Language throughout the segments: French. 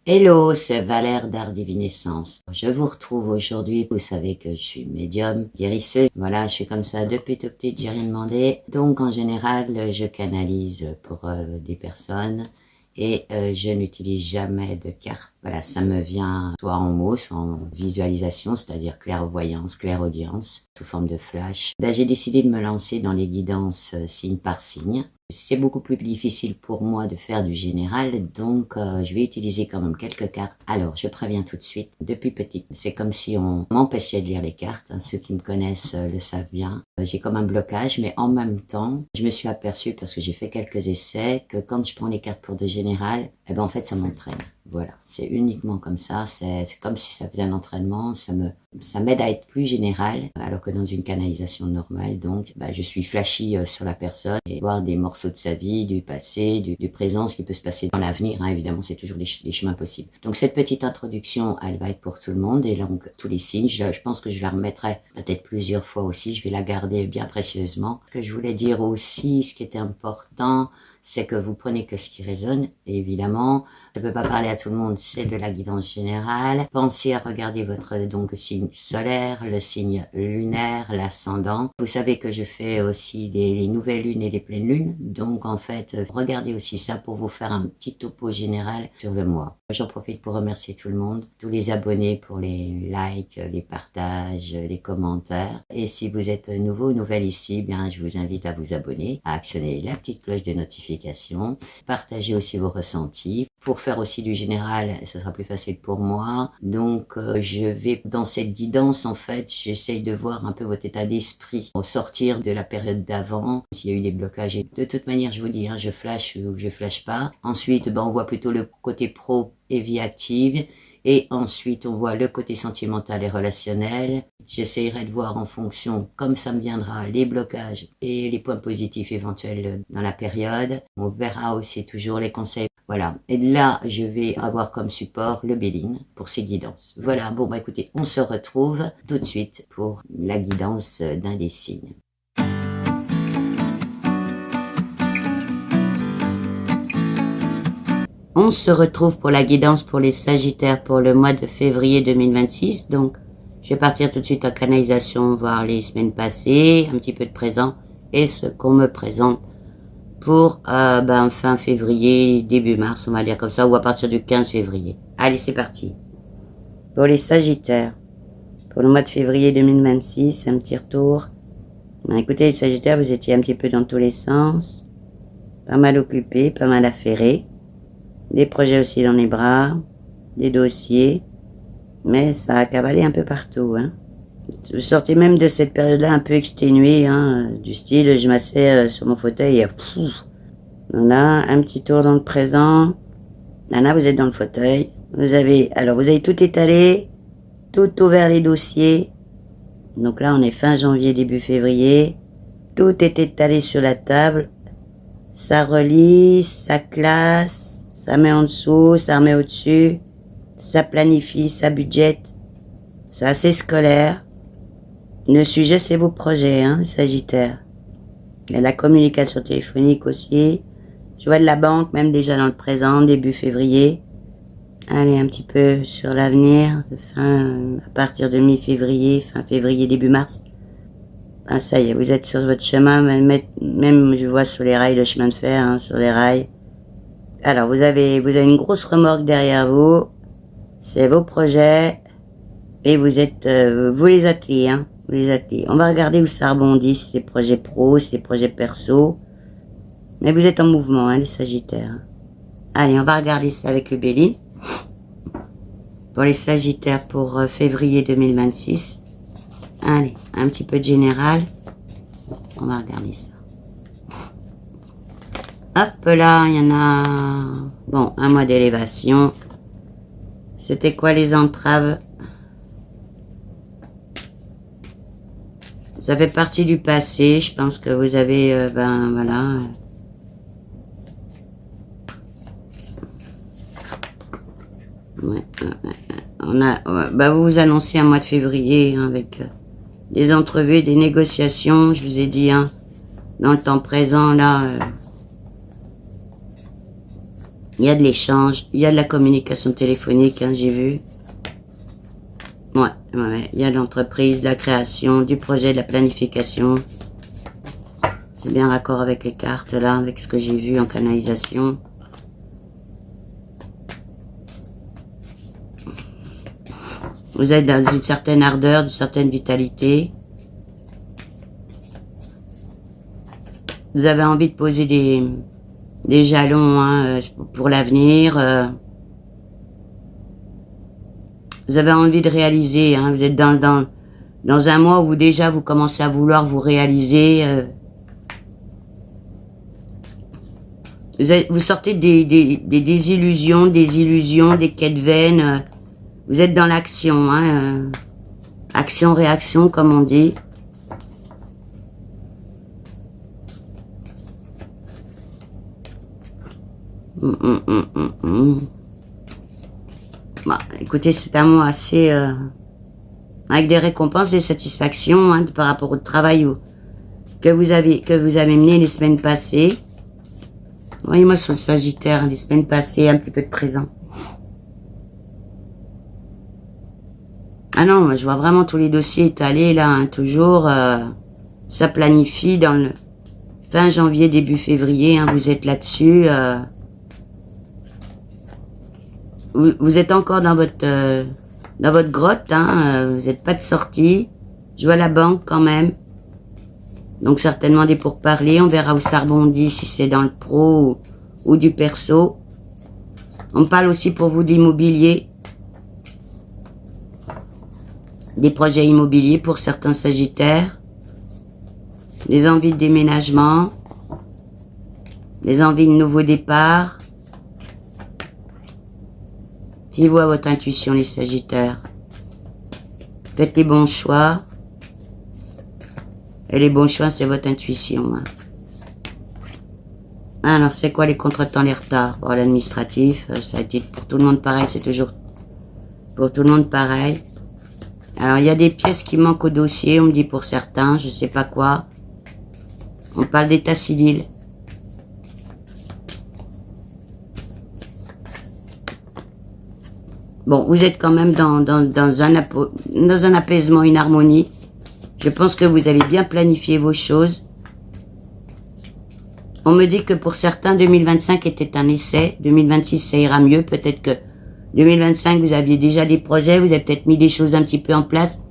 Hello, c'est Valère d'Art Divinescence. Je vous retrouve aujourd'hui. Vous savez que je suis médium, guérisseuse. Voilà, je suis comme ça depuis tout petit, j'ai rien demandé. Donc, en général, je canalise pour des personnes et je n'utilise jamais de carte. Voilà, ça me vient soit en mots, soit en visualisation, c'est-à-dire clairvoyance, clairaudience, sous forme de flash. J'ai décidé de me lancer dans les guidances signe par signe. C'est beaucoup plus difficile pour moi de faire du général, donc je vais utiliser quand même quelques cartes. Alors, je préviens tout de suite, depuis petite, c'est comme si on m'empêchait de lire les cartes. Hein. Ceux qui me connaissent le savent bien. J'ai comme un blocage, mais en même temps, je me suis aperçue, parce que j'ai fait quelques essais, que quand je prends les cartes pour de général, eh ben en fait, ça m'entraîne. Voilà, c'est uniquement comme ça, c'est comme si ça faisait un entraînement, ça m'aide à être plus général, alors que dans une canalisation normale, donc, je suis flashy sur la personne et voir des morceaux de sa vie, du passé, du présent, ce qui peut se passer dans l'avenir, hein, évidemment, c'est toujours des chemins possibles. Donc, cette petite introduction, elle va être pour tout le monde, et donc, tous les signes, je pense que je la remettrai peut-être plusieurs fois aussi, je vais la garder bien précieusement. Ce que je voulais dire aussi, ce qui était important, c'est que vous prenez que ce qui résonne, et évidemment, ça peut pas parler à tout le monde, c'est de la guidance générale. Pensez à regarder votre signe solaire, le signe lunaire, l'ascendant. Vous savez que je fais aussi les nouvelles lunes et les pleines lunes, donc en fait, regardez aussi ça pour vous faire un petit topo général sur le mois. J'en profite pour remercier tout le monde, tous les abonnés pour les likes, les partages, les commentaires. Et si vous êtes nouveau ou nouvelle ici, bien, je vous invite à vous abonner, à actionner la petite cloche de notification, partagez aussi vos ressentis. Pour faire aussi du général, ce sera plus facile pour moi. Donc, je vais dans cette guidance, en fait, j'essaye de voir un peu votre état d'esprit au sortir de la période d'avant, s'il y a eu des blocages. Et de toute manière, je vous dis, hein, je flash ou je flash pas. Ensuite, on voit plutôt le côté pro et vie active. Et ensuite, on voit le côté sentimental et relationnel. J'essayerai de voir en fonction, comme ça me viendra, les blocages et les points positifs éventuels dans la période. On verra aussi toujours les conseils. Voilà. Et là, je vais avoir comme support le Béline pour ces guidances. Voilà. Bon, écoutez, on se retrouve tout de suite pour la guidance d'un des signes. On se retrouve pour la guidance pour les Sagittaires pour le mois de février 2026. Donc, je vais partir tout de suite en canalisation, voir les semaines passées, un petit peu de présent et ce qu'on me présente pour fin février, début mars, on va dire comme ça, ou à partir du 15 février. Allez, c'est parti. Pour les Sagittaires, pour le mois de février 2026, un petit retour. Écoutez, les Sagittaires, vous étiez un petit peu dans tous les sens, pas mal occupés, pas mal affairés. Des projets aussi dans les bras, des dossiers, mais ça a cavalé un peu partout. Hein. Je sortais même de cette période-là un peu exténuée, hein, du style je m'assais sur mon fauteuil et voilà, un petit tour dans le présent. Là, vous êtes dans le fauteuil. Vous avez tout étalé, tout ouvert les dossiers. Donc là, on est fin janvier, début février. Tout est étalé sur la table. Ça relie, ça classe. Ça met en dessous, ça remet au-dessus, ça planifie, ça budgète, c'est assez scolaire. Le sujet, c'est vos projets, hein, Sagittaire. Il y a la communication téléphonique aussi. Je vois de la banque, même déjà dans le présent, début février. Allez, un petit peu sur l'avenir, à partir de mi-février, fin février, début mars. Ça y est, vous êtes sur votre chemin, même je vois sur les rails, le chemin de fer, hein, sur les rails. Alors, vous avez une grosse remorque derrière vous. C'est vos projets. Et vous les attelez, hein. Vous les attelez. On va regarder où ça rebondit, ces projets pro, ces projets perso. Mais vous êtes en mouvement, hein, les Sagittaires. Allez, on va regarder ça avec le Béline. Pour les Sagittaires pour février 2026. Allez, un petit peu de général. On va regarder ça. Hop là, il y en a... Bon, un mois d'élévation. C'était quoi les entraves? Ça fait partie du passé. Je pense que vous avez... voilà... vous vous annoncez un mois de février hein, avec des entrevues, des négociations. Je vous ai dit, hein, dans le temps présent, là... Il y a de l'échange, il y a de la communication téléphonique, hein, j'ai vu. Ouais, il y a de l'entreprise, de la création, du projet, de la planification. C'est bien raccord avec les cartes, là, avec ce que j'ai vu en canalisation. Vous êtes dans une certaine ardeur, une certaine vitalité. Vous avez envie de poser des jalons, hein, pour l'avenir. Vous avez envie de réaliser. Hein, vous êtes dans un mois où déjà vous commencez à vouloir vous réaliser. Vous sortez des désillusions, des illusions, des quêtes vaines. Vous êtes dans l'action. Hein, action-réaction, comme on dit. Bon, écoutez, c'est un mois assez... avec des récompenses, des satisfactions, hein, par rapport au travail que vous avez mené les semaines passées. Oui, moi sur le Sagittaire, les semaines passées, un petit peu de présent. Ah non, moi, je vois vraiment tous les dossiers étalés là, hein, toujours. Ça planifie dans le fin janvier, début février, hein, vous êtes là-dessus. Vous êtes encore dans votre grotte, hein, vous n'êtes pas de sortie. Je vois la banque quand même. Donc certainement des pourparlers, on verra où ça rebondit, si c'est dans le pro ou du perso. On parle aussi pour vous d'immobilier. Des projets immobiliers pour certains Sagittaires. Des envies de déménagement. Des envies de nouveau départ. Fiez-vous à votre intuition, les Sagittaires. Faites les bons choix. Et les bons choix, c'est votre intuition. Hein. Alors, c'est quoi les contretemps, les retards? Bon, l'administratif, ça a été pour tout le monde pareil, c'est toujours pour tout le monde pareil. Alors, il y a des pièces qui manquent au dossier, on me dit pour certains, je sais pas quoi. On parle d'état civil. Bon, vous êtes quand même dans un apaisement, une harmonie. Je pense que vous avez bien planifié vos choses. On me dit que pour certains, 2025 était un essai. 2026, ça ira mieux. Peut-être que 2025, vous aviez déjà des projets. Vous avez peut-être mis des choses un petit peu en place.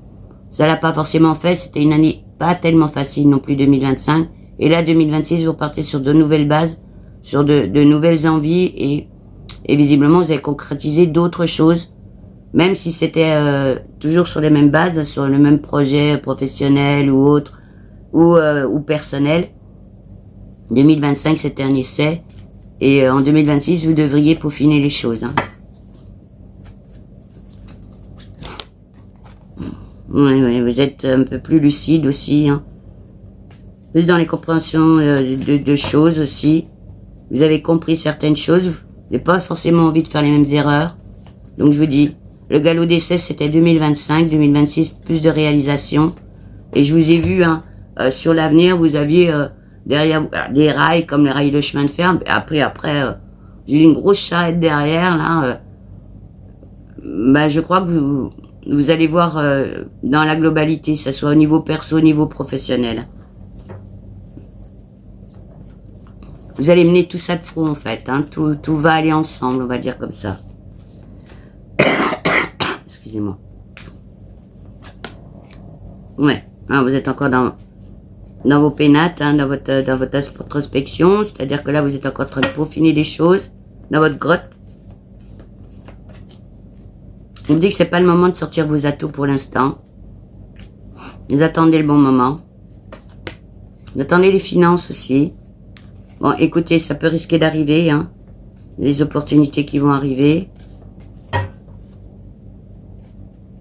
Ça l'a pas forcément fait. C'était une année pas tellement facile non plus, 2025. Et là, 2026, vous repartez sur de nouvelles bases, sur de nouvelles envies. Et visiblement, vous avez concrétisé d'autres choses. Même si c'était toujours sur les mêmes bases, sur le même projet professionnel ou autre, ou personnel. 2025, c'était un essai. Et en 2026, vous devriez peaufiner les choses. Hein. Oui, vous êtes un peu plus lucide aussi. Hein. Plus dans les compréhensions de choses aussi. Vous avez compris certaines choses. Vous n'avez pas forcément envie de faire les mêmes erreurs. Donc je vous dis, le galop d'essai, c'était 2025, 2026, plus de réalisation. Et je vous ai vu, hein, sur l'avenir, vous aviez derrière des rails comme les rails de chemin de fer. Après, j'ai une grosse charrette derrière, là. Je crois que vous allez voir dans la globalité, que ce soit au niveau perso, au niveau professionnel. Vous allez mener tout ça de front, en fait. Hein. Tout va aller ensemble, on va dire comme ça. Excusez-moi. Ouais, hein, vous êtes encore dans vos pénates, hein, dans votre introspection, c'est-à-dire que là, vous êtes encore en train de peaufiner des choses dans votre grotte. On me dit que c'est pas le moment de sortir vos atouts pour l'instant. Vous attendez le bon moment. Vous attendez les finances aussi. Bon, écoutez, ça peut risquer d'arriver, hein. Les opportunités qui vont arriver.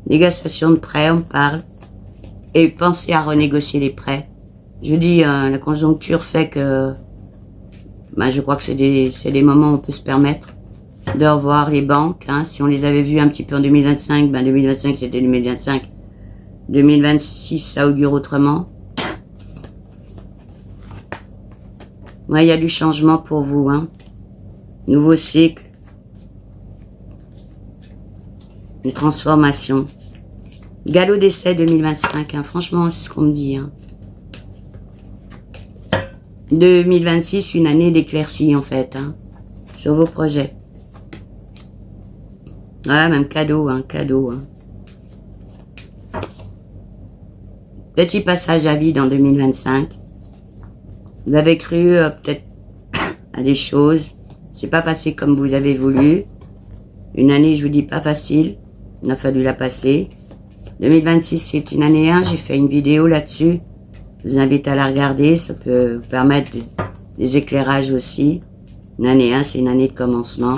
Négociation de prêts, on parle. Et pensez à renégocier les prêts. Je vous dis, la conjoncture fait que... je crois que c'est des moments où on peut se permettre de revoir les banques. Hein. Si on les avait vues un petit peu en 2025, 2025 c'était 2025. 2026, ça augure autrement. Ouais, il y a du changement pour vous. Hein. nouveau cycle, une transformation. Galop d'essai 2025, hein, franchement, c'est ce qu'on me dit. Hein. 2026, une année d'éclaircie, en fait, hein, sur vos projets. Ouais, même cadeau, hein, cadeau. Hein. Petit passage à vide en 2025. Vous avez cru peut-être à des choses. C'est pas passé comme vous avez voulu. Une année, je vous dis, pas facile. Il a fallu la passer. 2026, c'est une année 1. J'ai fait une vidéo là-dessus. Je vous invite à la regarder. Ça peut vous permettre des éclairages aussi. Une année 1, c'est une année de commencement.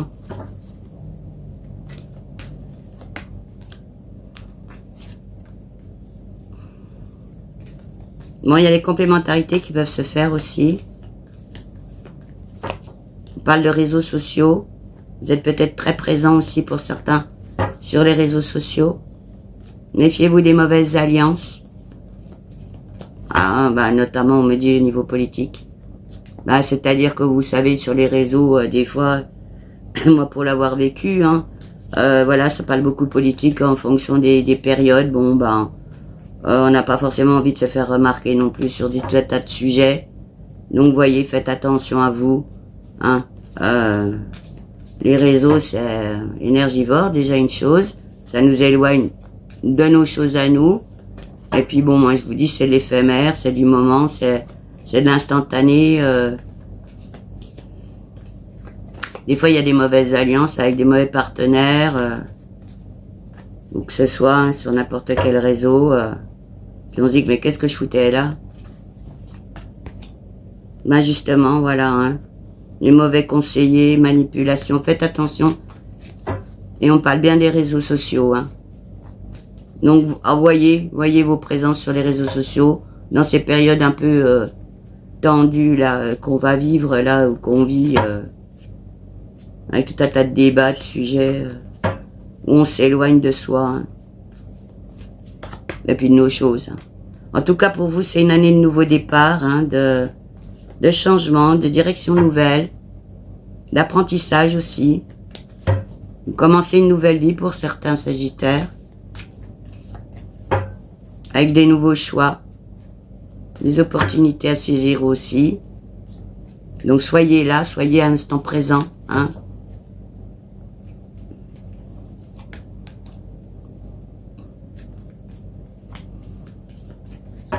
Bon, il y a les complémentarités qui peuvent se faire aussi. On parle de réseaux sociaux. Vous êtes peut-être très présent aussi pour certains sur les réseaux sociaux. Méfiez-vous des mauvaises alliances. Ah, bah, notamment, on me dit au niveau politique. Bah, c'est-à-dire que vous savez, sur les réseaux, des fois, moi pour l'avoir vécu, hein, voilà, ça parle beaucoup politique en fonction des périodes. Bon, ben, on n'a pas forcément envie de se faire remarquer non plus sur des tas de sujets. Donc, voyez, faites attention à vous. Hein. Les réseaux, c'est énergivore, déjà une chose. Ça nous éloigne de nos choses à nous. Et puis, bon, moi, je vous dis, c'est l'éphémère, c'est du moment, c'est de l'instantané. Des fois, il y a des mauvaises alliances avec des mauvais partenaires. Ou que ce soit hein, sur n'importe quel réseau. Puis on se dit, mais qu'est-ce que je foutais là? Ben justement, voilà, hein, les mauvais conseillers, manipulation, faites attention. Et on parle bien des réseaux sociaux. Hein. Donc, voyez vos présences sur les réseaux sociaux, dans ces périodes un peu tendues là qu'on va vivre, là, ou qu'on vit, avec tout un tas de débats, de sujets, où on s'éloigne de soi. Hein. Et puis de nos choses. En tout cas, pour vous, c'est une année de nouveau départ, hein, de changement, de direction nouvelle, d'apprentissage aussi. Vous commencez une nouvelle vie pour certains Sagittaires, avec des nouveaux choix, des opportunités à saisir aussi. Donc soyez là, soyez à l'instant présent, hein.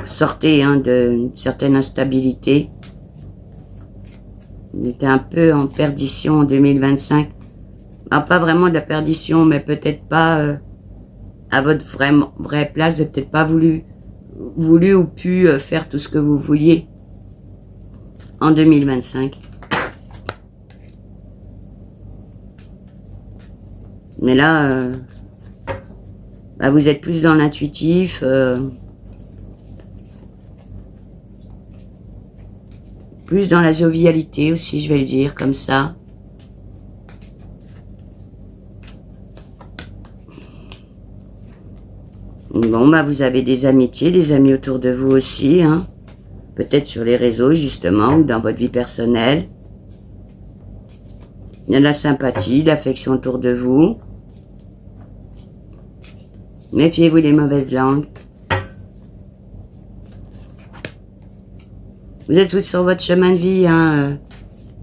Sortez hein, d'une certaine instabilité. On était un peu en perdition en 2025. Ah, pas vraiment de la perdition, mais peut-être pas à votre vraie place. Vous n'avez peut-être pas voulu ou pu faire tout ce que vous vouliez en 2025. Mais là, bah, vous êtes plus dans l'intuitif. Plus dans la jovialité aussi, je vais le dire comme ça. Bon, bah vous avez des amitiés, des amis autour de vous aussi, hein. Peut-être sur les réseaux, justement, ou dans votre vie personnelle. Il y a de la sympathie, de l'affection autour de vous. Méfiez-vous des mauvaises langues. Vous êtes tous sur votre chemin de vie, hein,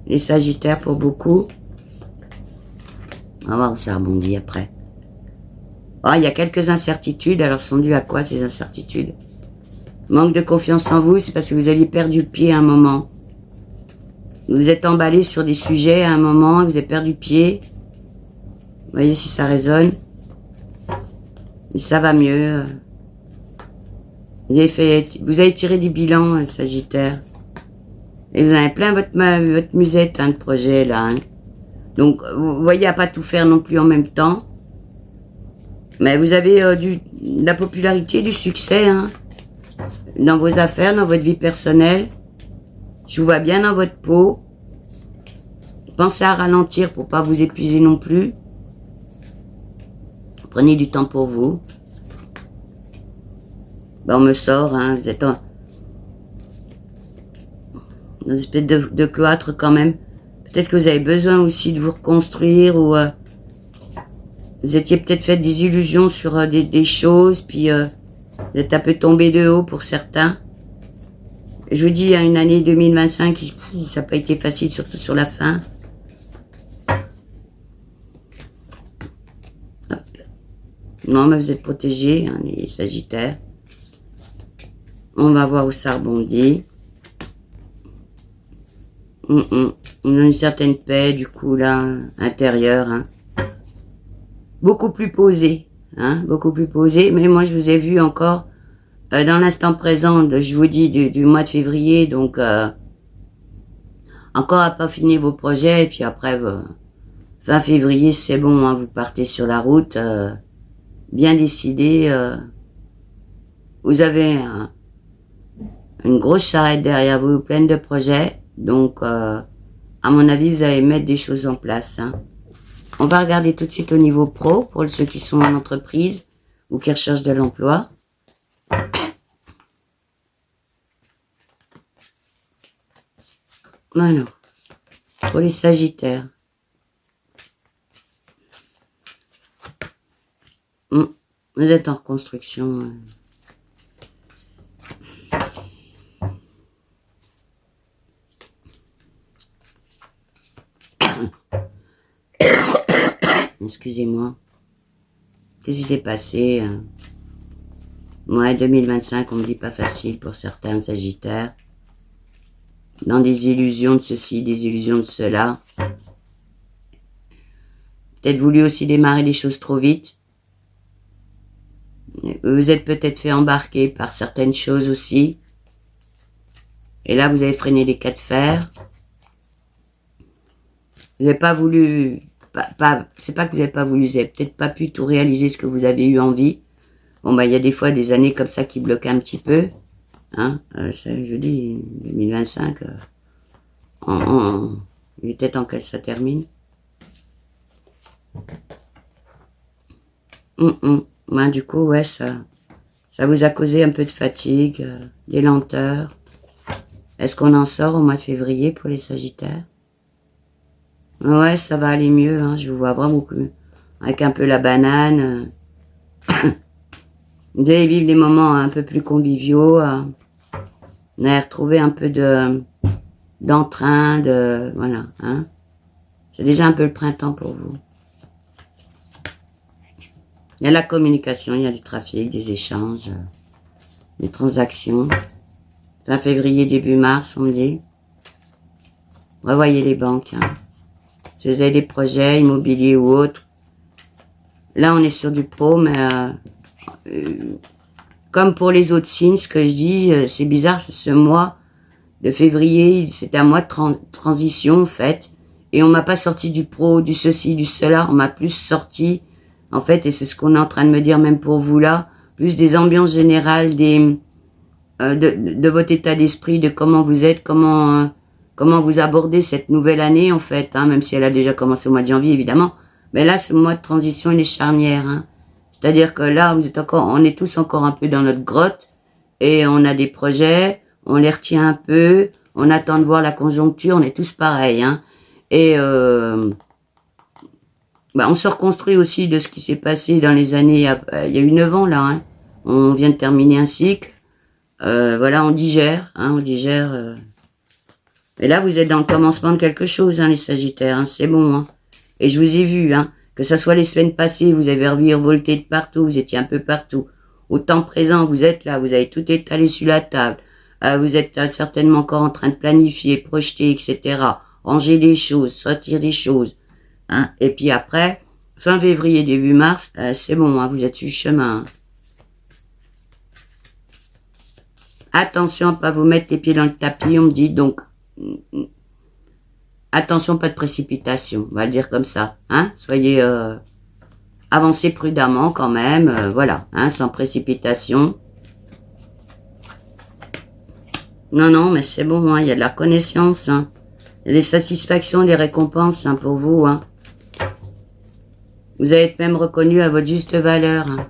les Sagittaires pour beaucoup. On va voir où ça rebondit après. Oh, il y a quelques incertitudes, alors sont dues à quoi ces incertitudes? Manque de confiance en vous, c'est parce que vous aviez perdu pied à un moment. Vous vous êtes emballé sur des sujets à un moment, vous avez perdu pied. Vous voyez si ça résonne. Et ça va mieux. Vous avez tiré des bilans, Sagittaire. Et vous avez plein votre musette hein, de projets là. Hein. Donc, vous voyez à pas tout faire non plus en même temps. Mais vous avez de la popularité, du succès hein, dans vos affaires, dans votre vie personnelle. Je vous vois bien dans votre peau. Pensez à ralentir pour pas vous épuiser non plus. Prenez du temps pour vous. Ben, on me sort, hein, vous êtes dans une espèce de cloître quand même. Peut-être que vous avez besoin aussi de vous reconstruire ou vous étiez peut-être fait des illusions sur des choses, puis vous êtes un peu tombé de haut pour certains. Je vous dis, il y a une année 2025, ça n'a pas été facile, surtout sur la fin. Hop. Non, mais vous êtes protégés, hein, les Sagittaires. On va voir où ça rebondit. On a une certaine paix, du coup, là, intérieure. Hein. Beaucoup plus posée. Hein, beaucoup plus posée. Mais moi, je vous ai vu encore dans l'instant présent, je vous dis, du mois de février. Donc, encore à pas finir vos projets. Et puis après, fin février, c'est bon. Hein, vous partez sur la route. Bien décidé. Vous avez une grosse charrette derrière vous, pleine de projets. Donc, à mon avis, vous allez mettre des choses en place. Hein. On va regarder tout de suite au niveau pro, pour ceux qui sont en entreprise ou qui recherchent de l'emploi. Alors, pour les Sagittaires. Vous êtes en reconstruction. Excusez-moi. Qu'est-ce qui s'est passé? Moi, 2025, on me dit pas facile pour certains Sagittaires. Dans des illusions de ceci, des illusions de cela. Peut-être voulu aussi démarrer les choses trop vite. Vous êtes peut-être fait embarquer par certaines choses aussi. Et là, vous avez freiné les cas de fer. Vous n'avez pas voulu... c'est pas que vous n'avez pas voulu, vous n'avez peut-être pas pu tout réaliser ce que vous avez eu envie. Bon, bah, il y a des fois des années comme ça qui bloquent un petit peu. Hein, je dis, 2025, il est peut-être en quel ça termine. Ouais, du coup, ouais, ça vous a causé un peu de fatigue, des lenteurs. Est-ce qu'on en sort au mois de février pour les Sagittaires? Ouais, ça va aller mieux, hein, je vous vois vraiment avec un peu la banane. Vous allez vivre des moments un peu plus conviviaux. Vous allez retrouver un peu d'entrain, voilà, hein. C'est déjà un peu le printemps pour vous. Il y a la communication, il y a du trafic, des échanges, des transactions. Fin février, début mars, on me dit. Revoyez les banques, hein. Si vous avez des projets immobiliers ou autres. Là, on est sur du pro, mais comme pour les autres signes, ce que je dis, c'est bizarre, ce mois de février, c'était un mois de transition, en fait. Et on m'a pas sorti du pro, du ceci, du cela. On m'a plus sorti, en fait, et c'est ce qu'on est en train de me dire même pour vous là, plus des ambiances générales, de votre état d'esprit, de comment vous êtes, comment vous abordez cette nouvelle année, en fait, hein, même si elle a déjà commencé au mois de janvier, évidemment. Mais là, ce mois de transition, il est charnière, hein. C'est-à-dire que là, on est tous encore un peu dans notre grotte, et on a des projets, on les retient un peu, on attend de voir la conjoncture, on est tous pareils, hein. Et on se reconstruit aussi de ce qui s'est passé dans les années, il y a eu 9 ans là, hein. On vient de terminer un cycle, voilà, on digère, hein, on digère. Et là, vous êtes dans le commencement de quelque chose, hein, les Sagittaires, hein, c'est bon, hein. Et je vous ai vu, hein, que ça soit les semaines passées, vous avez revolté de partout, vous étiez un peu partout. Au temps présent, vous êtes là, vous avez tout étalé sur la table. Vous êtes certainement encore en train de planifier, projeter, etc. Ranger des choses, sortir des choses. Hein. Et puis après, fin février, début mars, c'est bon, hein, vous êtes sur le chemin. Hein. Attention à pas vous mettre les pieds dans le tapis, on me dit, donc... Attention, pas de précipitation, on va le dire comme ça. Hein. Soyez... avancez prudemment quand même, voilà, hein, sans précipitation. Non, mais c'est bon, hein, il y a de la reconnaissance, hein. Il y a des satisfactions, des récompenses, hein, pour vous, hein. Vous allez être même reconnu à votre juste valeur, hein.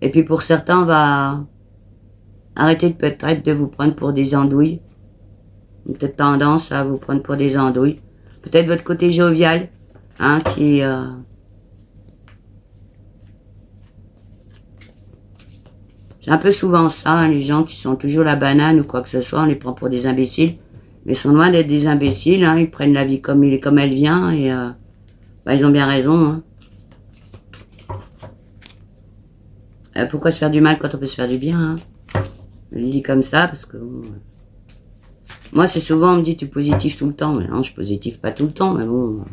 Et puis pour certains, on va arrêter peut-être de vous prendre pour des andouilles. Peut-être tendance à vous prendre pour des andouilles. Peut-être votre côté jovial, hein, qui... C'est un peu souvent ça, hein, les gens qui sont toujours la banane ou quoi que ce soit, on les prend pour des imbéciles. Mais ils sont loin d'être des imbéciles, hein, ils prennent la vie comme elle vient et ils ont bien raison. Hein. Pourquoi se faire du mal quand on peut se faire du bien, hein? Je le dis comme ça parce que... Bon, moi, c'est souvent, on me dit, tu es positif tout le temps. Mais non, je suis positif pas tout le temps, mais bon...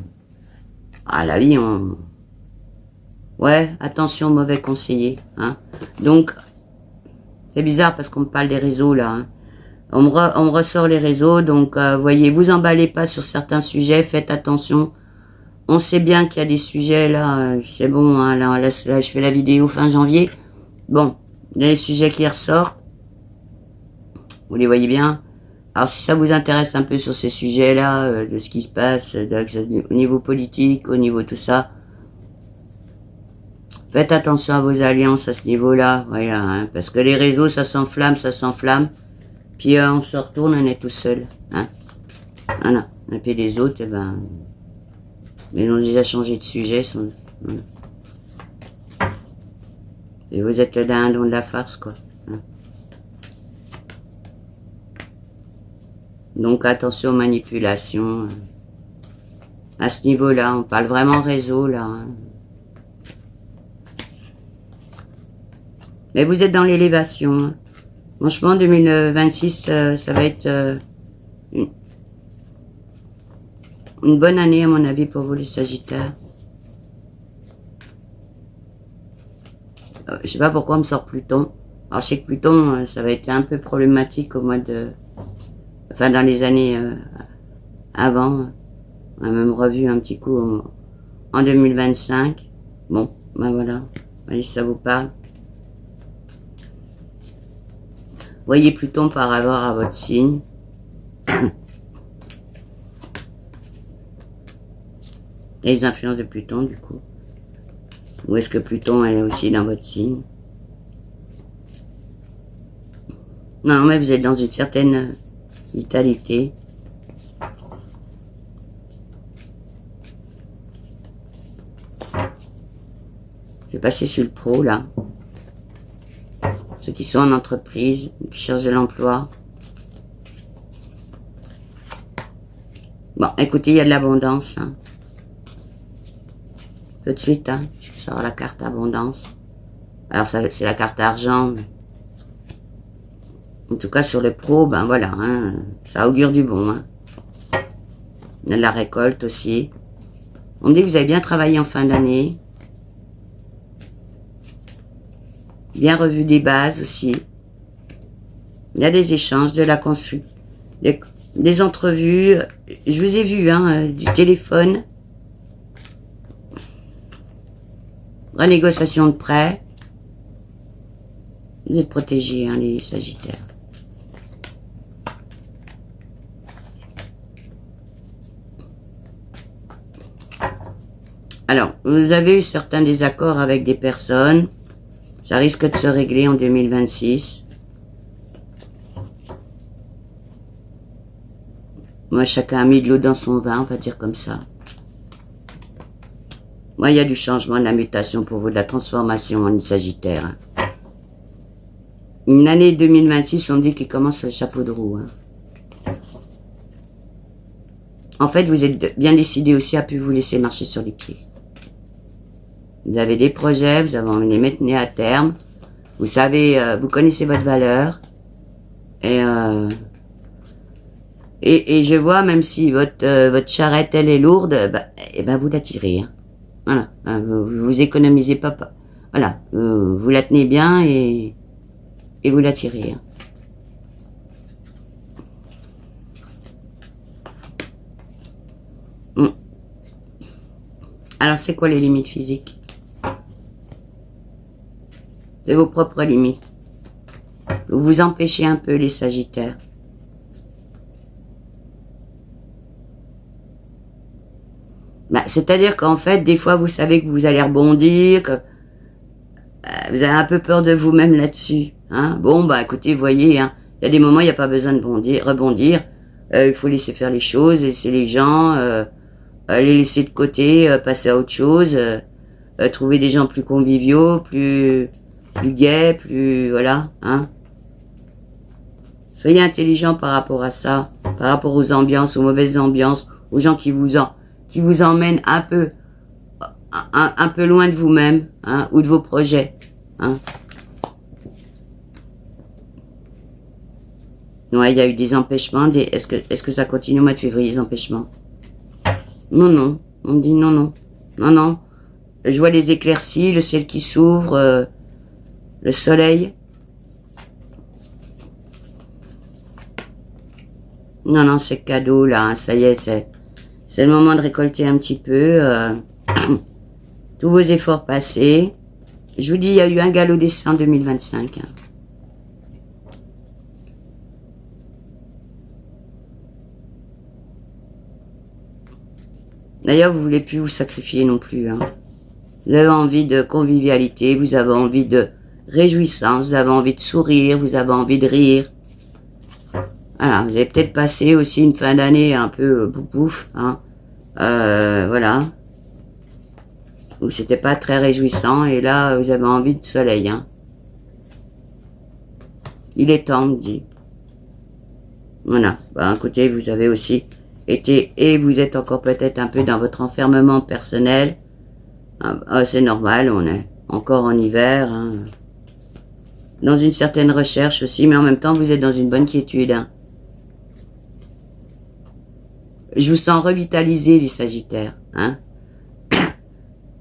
la vie, on... Ouais, attention, mauvais conseiller. Hein. Donc, c'est bizarre parce qu'on me parle des réseaux, là. Hein. On me ressort les réseaux, donc, voyez, vous emballez pas sur certains sujets, faites attention. On sait bien qu'il y a des sujets, là, c'est bon, hein, là, je fais la vidéo fin janvier. Bon, il y a des sujets qui ressortent. Vous les voyez bien. Alors, si ça vous intéresse un peu sur ces sujets-là, de ce qui se passe au niveau politique, au niveau tout ça, faites attention à vos alliances à ce niveau-là, voilà, hein, parce que les réseaux, ça s'enflamme, puis on se retourne, on est tout seul, hein, voilà, et puis les autres, ils ont déjà changé de sujet, voilà. Et vous êtes le dindon de la farce, quoi. Hein. Donc attention aux manipulations, à ce niveau-là, on parle vraiment réseau, là, hein. Mais vous êtes dans l'élévation. Hein. Franchement, 2026, ça va être une bonne année, à mon avis, pour vous, les Sagittaires. Je sais pas pourquoi on me sort Pluton. Alors, je sais que Pluton, ça va être un peu problématique au mois de... Enfin, dans les années avant. On a même revu un petit coup en 2025. Bon, voilà. Voyez si ça vous parle. Voyez Pluton par rapport à votre signe. Et les influences de Pluton, du coup. Ou est-ce que Pluton est aussi dans votre signe? Non, mais vous êtes dans une certaine vitalité. Je vais passer sur le pro, là. Ceux qui sont en entreprise, qui cherchent de l'emploi. Bon, écoutez, il y a de l'abondance. Hein. Tout de suite, hein, je sors la carte abondance. Alors, c'est la carte argent. Mais... En tout cas, sur le pro, voilà, hein, ça augure du bon. Hein. Il y a de la récolte aussi. On dit que vous avez bien travaillé en fin d'année. Bien revu des bases aussi. Il y a des échanges, de la construction, des entrevues. Je vous ai vu, hein, du téléphone. Renégociation de prêt. Vous êtes protégés, hein, les Sagittaires. Alors, vous avez eu certains désaccords avec des personnes. Ça risque de se régler en 2026. Moi, chacun a mis de l'eau dans son vin, on va dire comme ça. Moi, il y a du changement, de la mutation pour vous, de la transformation en Sagittaire. Hein. Une année 2026, on dit qu'il commence le chapeau de roue. Hein. En fait, vous êtes bien décidé aussi à plus vous laisser marcher sur les pieds. Vous avez des projets, vous avez envie de les mettre à terme. Vous savez, vous connaissez votre valeur. Et je vois, même si votre charrette, elle est lourde, vous la tirez. Hein. Voilà. Vous économisez pas. Voilà. Vous la tenez bien et vous la tirez. Hein. Alors, c'est quoi les limites physiques? C'est vos propres limites. Vous vous empêchez un peu, les Sagittaires. C'est-à-dire qu'en fait, des fois, vous savez que vous allez rebondir, que vous avez un peu peur de vous-même là-dessus. Hein. Bon, écoutez, vous voyez, hein, il y a des moments, il n'y a pas besoin de rebondir. Il faut laisser faire les choses, laisser les gens. les laisser de côté, passer à autre chose, trouver des gens plus conviviaux, plus gais, plus voilà, hein. Soyez intelligent par rapport à ça, par rapport aux ambiances, aux mauvaises ambiances, aux gens qui vous emmènent un peu loin de vous-même, hein, ou de vos projets, hein. Ouais, il y a eu des empêchements. Est-ce que ça continue au mois de février, les empêchements? Non, non. On me dit non, non. Non, non. Je vois les éclaircies, le ciel qui s'ouvre, le soleil. Non, non, c'est cadeau, là. Hein, ça y est, c'est le moment de récolter un petit peu. Tous vos efforts passés. Je vous dis, il y a eu un galop d'essai en 2025. Hein. D'ailleurs, vous voulez plus vous sacrifier non plus. Hein. Vous avez envie de convivialité, vous avez envie de réjouissance, vous avez envie de sourire, vous avez envie de rire. Voilà, vous avez peut-être passé aussi une fin d'année un peu bouf, hein. Voilà. Où c'était pas très réjouissant, et là, vous avez envie de soleil, hein. Il est temps, me dit. Voilà. Bah, côté, vous avez aussi été, et vous êtes encore peut-être un peu dans votre enfermement personnel. Ah, c'est normal, on est encore en hiver, hein. Dans une certaine recherche aussi, mais en même temps, vous êtes dans une bonne quiétude, hein. Je vous sens revitalisé, les Sagittaires, hein.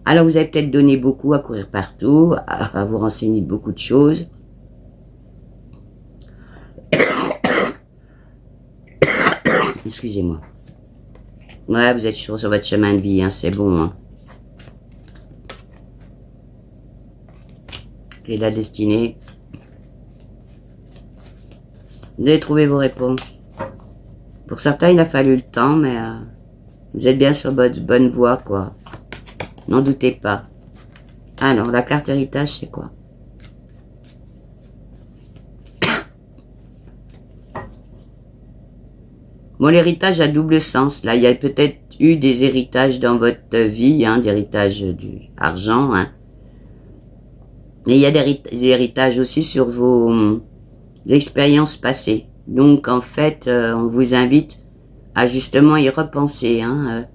Alors, vous avez peut-être donné beaucoup à courir partout, à vous renseigner de beaucoup de choses. Excusez-moi. Ouais, vous êtes sur votre chemin de vie, hein, c'est bon, hein. Et la destinée. Vous avez trouvé vos réponses. Pour certains, il a fallu le temps, mais vous êtes bien sur votre bonne voie, quoi. N'en doutez pas. Alors, la carte héritage, c'est quoi? Bon, l'héritage a double sens. Là, il y a peut-être eu des héritages dans votre vie, hein, d'héritage du argent, hein. Mais il y a des héritages aussi sur vos expériences passées. Donc, en fait, on vous invite à justement y repenser, hein,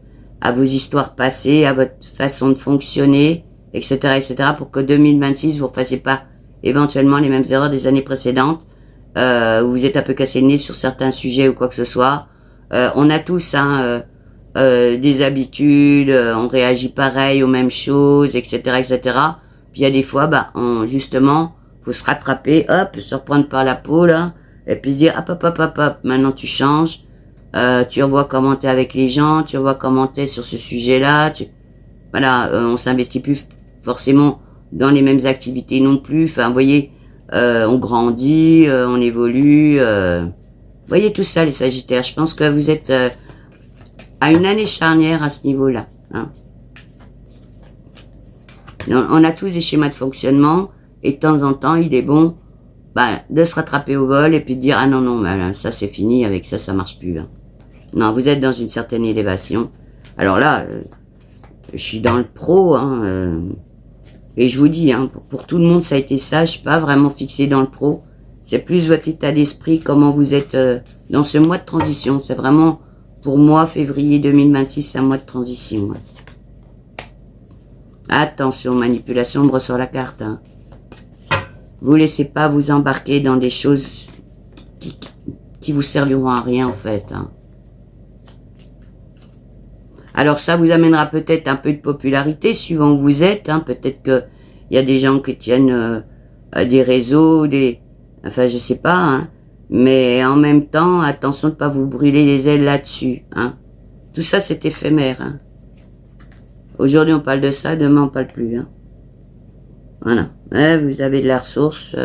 à vos histoires passées, à votre façon de fonctionner, etc., etc., pour que 2026, vous ne refassiez pas éventuellement les mêmes erreurs des années précédentes, où vous êtes un peu cassé le nez sur certains sujets ou quoi que ce soit. On a tous hein, des habitudes, on réagit pareil aux mêmes choses, etc., etc. Puis il y a des fois, bah, justement, faut se rattraper, hop, se reprendre par la peau, là, et puis se dire, hop, hop, hop, hop, hop, maintenant tu changes, tu revois comment t'es avec les gens, tu revois comment t'es sur ce sujet-là, voilà, on s'investit plus forcément dans les mêmes activités non plus, enfin, vous voyez, on grandit, on évolue, vous voyez tout ça, les Sagittaires, je pense que vous êtes à une année charnière à ce niveau-là, hein. On a tous des schémas de fonctionnement, et de temps en temps, il est bon de se rattraper au vol et puis de dire « Ah non, non, mais ça c'est fini, avec ça, ça marche plus. Hein. » Non, vous êtes dans une certaine élévation. Alors là, je suis dans le pro, hein, et je vous dis, hein, pour tout le monde, ça a été ça, je suis pas vraiment fixé dans le pro. C'est plus votre état d'esprit, comment vous êtes dans ce mois de transition. C'est vraiment, pour moi, février 2026, c'est un mois de transition. Ouais. Attention, manipulation, on me ressort la carte. Hein. Vous laissez pas vous embarquer dans des choses qui vous serviront à rien, en fait. Hein. Alors ça vous amènera peut-être un peu de popularité, suivant où vous êtes. Hein. Peut-être qu'il y a des gens qui tiennent des réseaux, enfin, je sais pas. Hein. Mais en même temps, attention de ne pas vous brûler les ailes là-dessus. Hein. Tout ça, c'est éphémère. Hein. Aujourd'hui, on parle de ça, demain, on parle plus. Hein. Voilà. Ouais, vous avez de la ressource,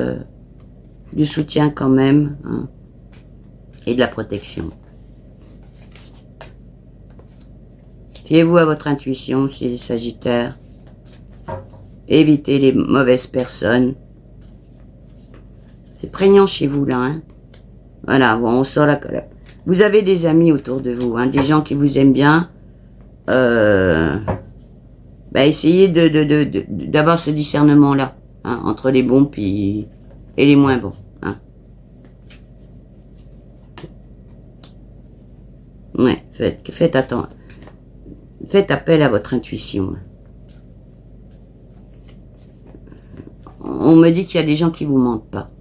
du soutien quand même, hein, et de la protection. Fiez-vous à votre intuition, si les Sagittaires. Évitez les mauvaises personnes. C'est prégnant chez vous, là. Hein. Voilà, bon, on sort la colère. Vous avez des amis autour de vous, hein, des gens qui vous aiment bien. essayez d'avoir ce discernement-là, hein, entre les bons et les moins bons. Hein. Ouais, faites appel à votre intuition. On me dit qu'il y a des gens qui vous mentent pas.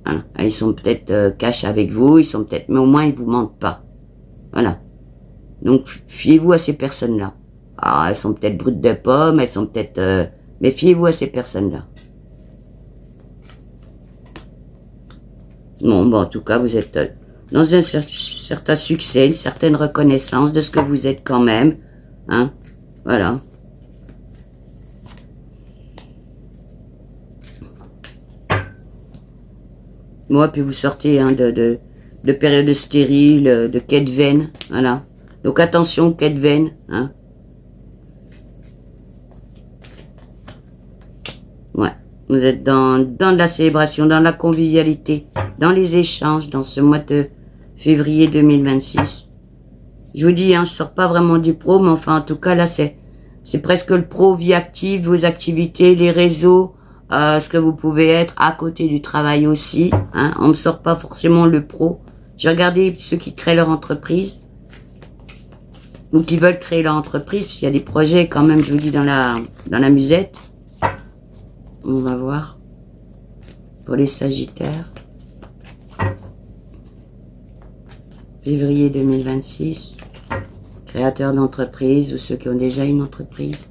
Voilà. Ils sont peut-être cash avec vous, mais au moins ils vous mentent pas. Voilà. Donc fiez-vous à ces personnes-là. Ah, elles sont peut-être brutes de pommes, elles sont peut-être... mais fiez-vous à ces personnes-là. Bon, en tout cas, vous êtes dans un certain succès, une certaine reconnaissance de ce que vous êtes quand même. Hein, voilà. Moi, puis vous sortez hein, de période stérile, de quête vaine, voilà. Donc attention, quête vaine, hein. Ouais, vous êtes dans de la célébration, dans la convivialité, dans les échanges, dans ce mois de février 2026. Je vous dis, hein, je sors pas vraiment du pro, mais enfin, en tout cas, là, c'est presque le pro, vie active, vos activités, les réseaux, ce que vous pouvez être à côté du travail aussi. Hein. On me sort pas forcément le pro. J'ai regardé ceux qui créent leur entreprise ou qui veulent créer leur entreprise, parce qu'il y a des projets quand même, je vous dis, dans la musette. On va voir pour les Sagittaires. Février 2026. Créateurs d'entreprise ou ceux qui ont déjà une entreprise.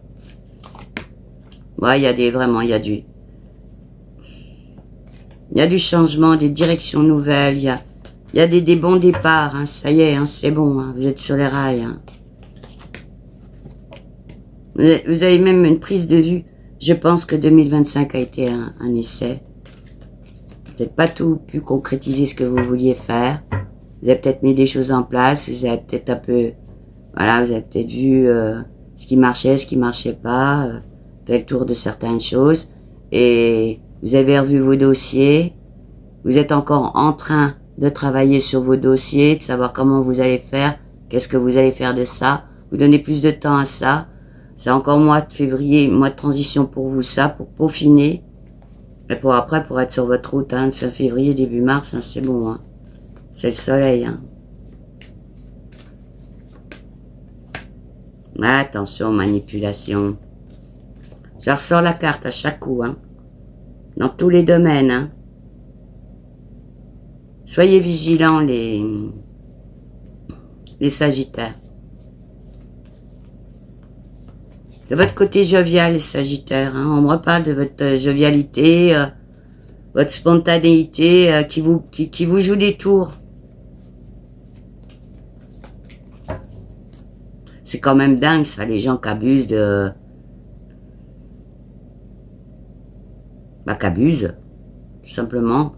Ouais, il y a du changement, des directions nouvelles, il y a des bons départs, hein, ça y est, hein, c'est bon, hein, vous êtes sur les rails. Hein. Vous avez même une prise de vue. Je pense que 2025 a été un essai. Vous n'avez pas tout pu concrétiser ce que vous vouliez faire. Vous avez peut-être mis des choses en place, vous avez peut-être un peu... Voilà, vous avez peut-être vu ce qui marchait pas, fait le tour de certaines choses. Et vous avez revu vos dossiers. Vous êtes encore en train de travailler sur vos dossiers, de savoir comment vous allez faire, qu'est-ce que vous allez faire de ça. Vous donnez plus de temps à ça. C'est encore mois de février, mois de transition pour vous, ça, pour peaufiner. Et pour après, pour être sur votre route, hein, fin février, début mars, hein, c'est bon. Hein. C'est le soleil. Hein. Attention, manipulation. Je ressors la carte à chaque coup. Hein. Dans tous les domaines. Hein. Soyez vigilants, les Sagittaires. De votre côté jovial, les Sagittaires, hein, on me reparle de votre jovialité, votre spontanéité qui vous joue des tours. C'est quand même dingue ça, les gens qui abusent de... qui abusent, tout simplement.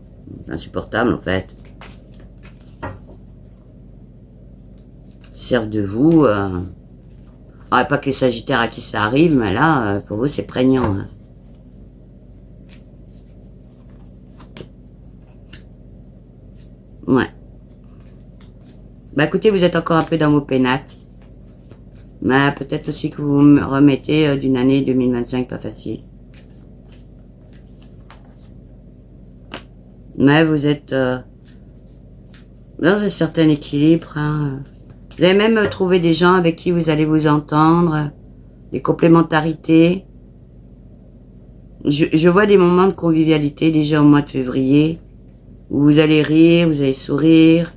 C'est insupportable en fait. Ils servent de vous... Ah, pas que les Sagittaires à qui ça arrive, mais là, pour vous, c'est prégnant. Hein. Ouais. Bah écoutez, vous êtes encore un peu dans vos pénates. Mais peut-être aussi que vous me remettez d'une année 2025 pas facile. Mais vous êtes dans un certain équilibre. Hein. Vous avez même trouvé des gens avec qui vous allez vous entendre, des complémentarités. Je vois des moments de convivialité déjà au mois de février, où vous allez rire, vous allez sourire.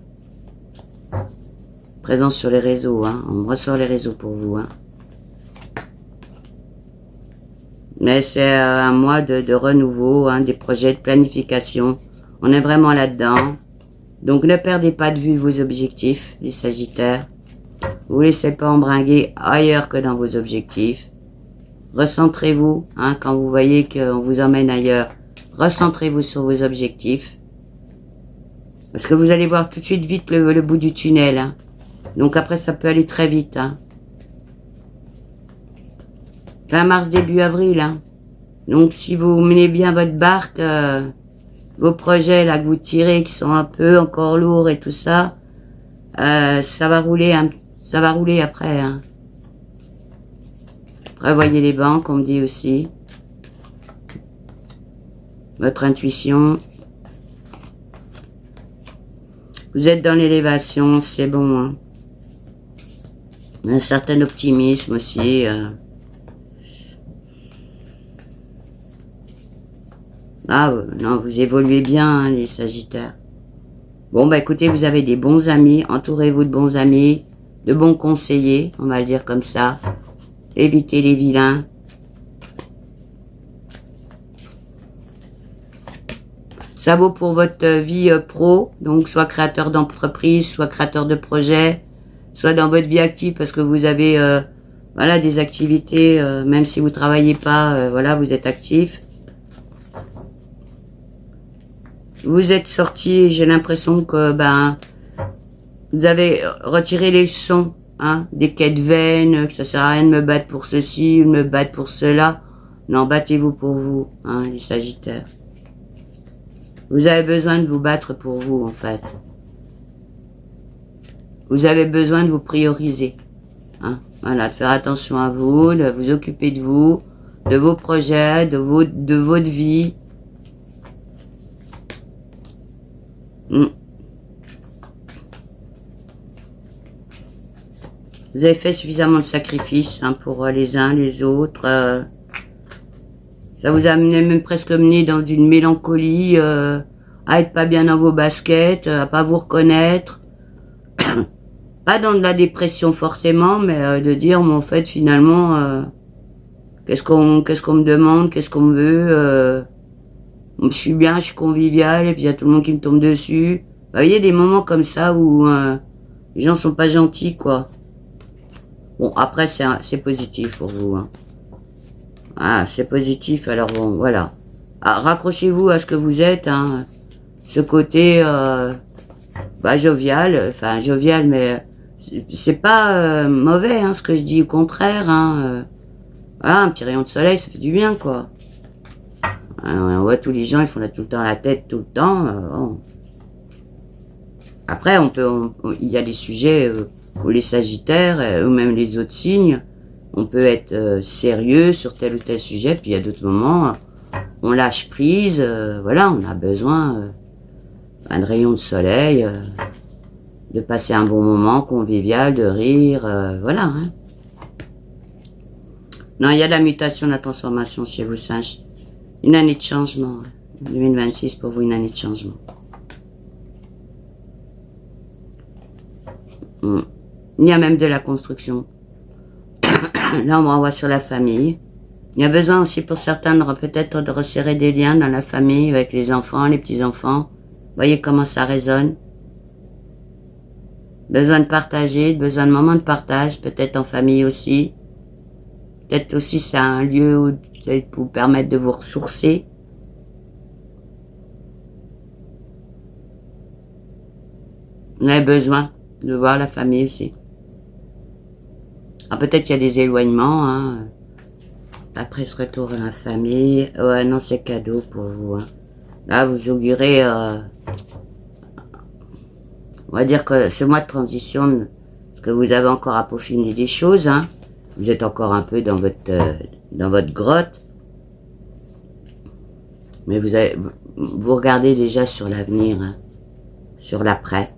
Présence sur les réseaux, hein. On me ressort les réseaux pour vous. Hein. Mais c'est un mois de renouveau, hein, des projets de planification. On est vraiment là-dedans. Donc ne perdez pas de vue vos objectifs, les Sagittaires. Vous ne laissez pas embringuer ailleurs que dans vos objectifs. Recentrez-vous, hein, quand vous voyez qu'on vous emmène ailleurs. Recentrez-vous sur vos objectifs. Parce que vous allez voir tout de suite vite le bout du tunnel. Hein. Donc après, ça peut aller très vite. Hein. Fin mars, début avril. Hein. Donc si vous menez bien votre barque... vos projets là que vous tirez qui sont un peu encore lourds et tout ça, ça va rouler après. Hein. Revoyez les banques, on me dit aussi. Votre intuition. Vous êtes dans l'élévation, c'est bon. Hein. Un certain optimisme aussi. Ah non, vous évoluez bien, hein, les Sagittaires. Bon, bah écoutez, vous avez des bons amis. Entourez-vous de bons amis, de bons conseillers, on va le dire comme ça. Évitez les vilains. Ça vaut pour votre vie pro, donc soit créateur d'entreprise, soit créateur de projet, soit dans votre vie active parce que vous avez voilà, des activités, même si vous travaillez pas, voilà, vous êtes actif. Vous êtes sorti, j'ai l'impression que ben vous avez retiré les leçons, hein, des quêtes vaines, que ça sert à rien de me battre pour ceci, de me battre pour cela. Non, battez-vous pour vous, hein, les Sagittaires. Vous avez besoin de vous battre pour vous, en fait. Vous avez besoin de vous prioriser. Hein, voilà, de faire attention à vous, de vous occuper de vous, de vos projets, de votre vie. Vous avez fait suffisamment de sacrifices, hein, pour les uns, les autres. Ça vous a amené, même presque mené dans une mélancolie, à être pas bien dans vos baskets, à pas vous reconnaître. Pas dans de la dépression forcément, mais de dire, mais en fait, finalement, qu'est-ce qu'on me demande, qu'est-ce qu'on me veut, je suis bien, je suis convivial, et puis il y a tout le monde qui me tombe dessus. Vous voyez, des moments comme ça où les gens sont pas gentils, quoi. Bon, après, c'est positif pour vous, hein. Ah, c'est positif, alors bon, voilà. Ah, raccrochez-vous à ce que vous êtes, hein. Ce côté, bah, jovial, enfin, jovial, mais c'est pas mauvais, hein, ce que je dis, au contraire, hein. Voilà, un petit rayon de soleil, ça fait du bien, quoi. On voit tous les gens, ils font là tout le temps la tête, tout le temps. Bon. Après, il y a des sujets où les Sagittaires, ou même les autres signes, on peut être sérieux sur tel ou tel sujet, puis il y a d'autres moments, on lâche prise, voilà, on a besoin d'un rayon de soleil, de passer un bon moment convivial, de rire, voilà. Hein. Non, il y a de la mutation, de la transformation chez vous, Singe. Une année de changement. 2026 pour vous, une année de changement. Il y a même de la construction. Là, on me renvoie sur la famille. Il y a besoin aussi pour certains peut-être de resserrer des liens dans la famille avec les enfants, les petits-enfants. Voyez comment ça résonne. Besoin de partager, besoin de moments de partage, peut-être en famille aussi. Peut-être aussi c'est un lieu où vous permettre de vous ressourcer. On a besoin de voir la famille aussi. Alors peut-être qu'il y a des éloignements, hein. Après ce retour à la famille, ouais, non, c'est cadeau pour vous, hein. Là, vous augurez, on va dire que ce mois de transition, que vous avez encore à peaufiner des choses, hein. Vous êtes encore un peu dans votre grotte. Mais vous regardez déjà sur l'avenir, hein, sur l'après.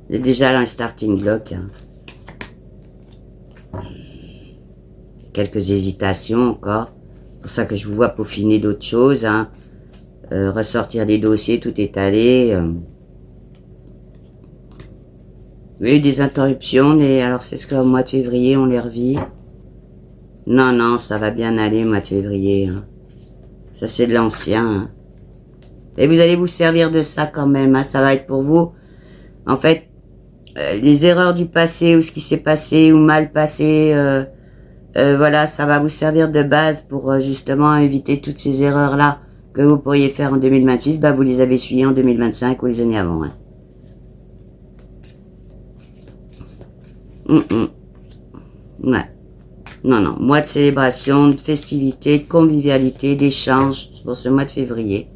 Vous êtes déjà dans le starting block, hein. Quelques hésitations encore. C'est pour ça que je vous vois peaufiner d'autres choses, hein. Ressortir des dossiers, tout étaler. Oui, des interruptions, alors c'est ce qu'au mois de février, on les revit. Non, non, ça va bien aller, mois de février, hein. Ça, c'est de l'ancien, hein. Et vous allez vous servir de ça quand même, hein. Ça va être pour vous. En fait, les erreurs du passé, ou ce qui s'est passé, ou mal passé, voilà, ça va vous servir de base pour justement éviter toutes ces erreurs-là que vous pourriez faire en 2026. Bah, vous les avez suivies en 2025 ou les années avant, hein. Ouais. Non, non. Mois de célébration, de festivité, de convivialité, d'échange pour ce mois de février.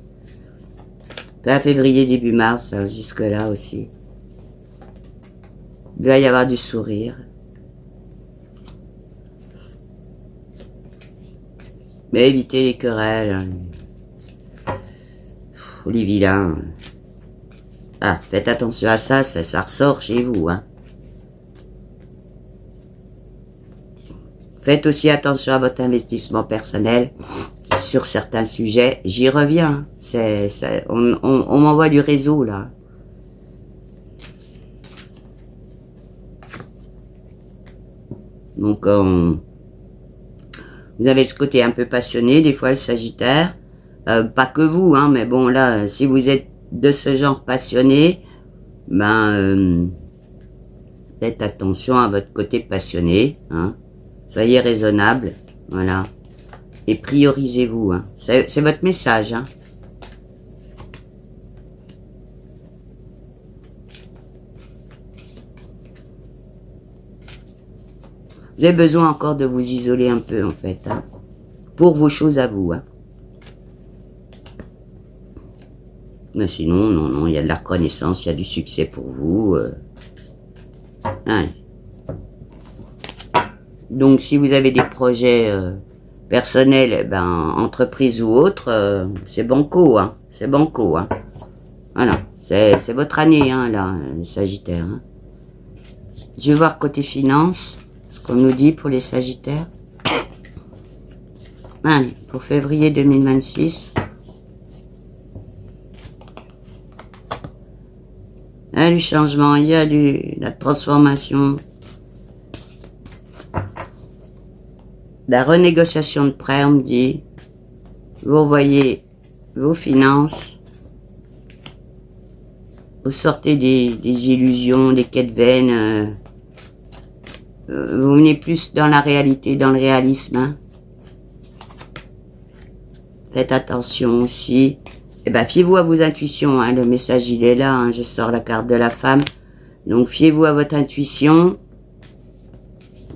Fin février, début mars, jusque-là aussi. Il va y avoir du sourire. Mais évitez les querelles. Les vilains. Ah, faites attention à ça, ça ressort chez vous, hein. Faites aussi attention à votre investissement personnel sur certains sujets. J'y reviens. On m'envoie du réseau, là. Donc, vous avez ce côté un peu passionné, des fois, le Sagittaire. Pas que vous, hein, mais bon, là, si vous êtes de ce genre passionné, ben, faites attention à votre côté passionné, hein. Soyez raisonnable, voilà. Et priorisez-vous, hein. C'est votre message, hein. Vous avez besoin encore de vous isoler un peu, en fait, hein, pour vos choses à vous, hein. Mais sinon, non, il y a de la reconnaissance, il y a du succès pour vous. Hein. Donc, si vous avez des projets personnels, ben, entreprise ou autre, c'est banco, hein. C'est banco, hein. Voilà, c'est votre année, hein, là, Sagittaire. Hein. Je vais voir côté finance, ce qu'on nous dit pour les Sagittaires. Allez, pour février 2026. Il y a du changement, il y a la transformation, la renégociation de prêt, on me dit. Vous revoyez vos finances, vous sortez des illusions, des quêtes vaines, vous venez plus dans la réalité, dans le réalisme. Hein. Faites attention aussi. Eh ben, fiez-vous à vos intuitions, hein. Le message, il est là, hein. Je sors la carte de la femme. Donc, fiez-vous à votre intuition.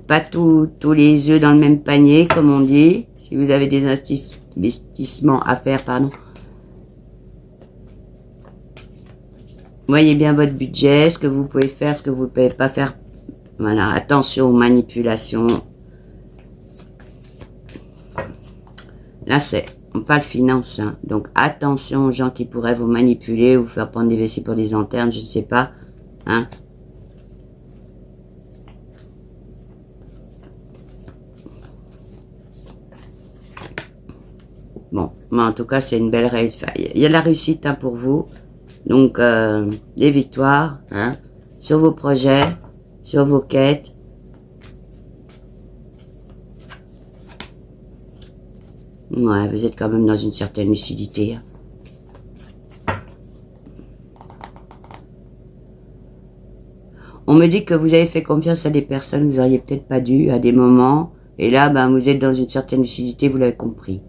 Pas tous les œufs dans le même panier, comme on dit. Si vous avez des investissements à faire, pardon. Voyez bien votre budget, ce que vous pouvez faire, ce que vous ne pouvez pas faire. Voilà, attention aux manipulations. Là, on parle finance, hein. Donc attention aux gens qui pourraient vous manipuler, vous faire prendre des vessies pour des lanternes, je ne sais pas, hein. Bon, mais en tout cas, c'est une belle réussite. Il y a de la réussite, hein, pour vous. Donc, des victoires, hein, sur vos projets, sur vos quêtes. Ouais, vous êtes quand même dans une certaine lucidité. On me dit que vous avez fait confiance à des personnes, vous auriez peut-être pas dû, à des moments. Et là, ben, vous êtes dans une certaine lucidité, vous l'avez compris.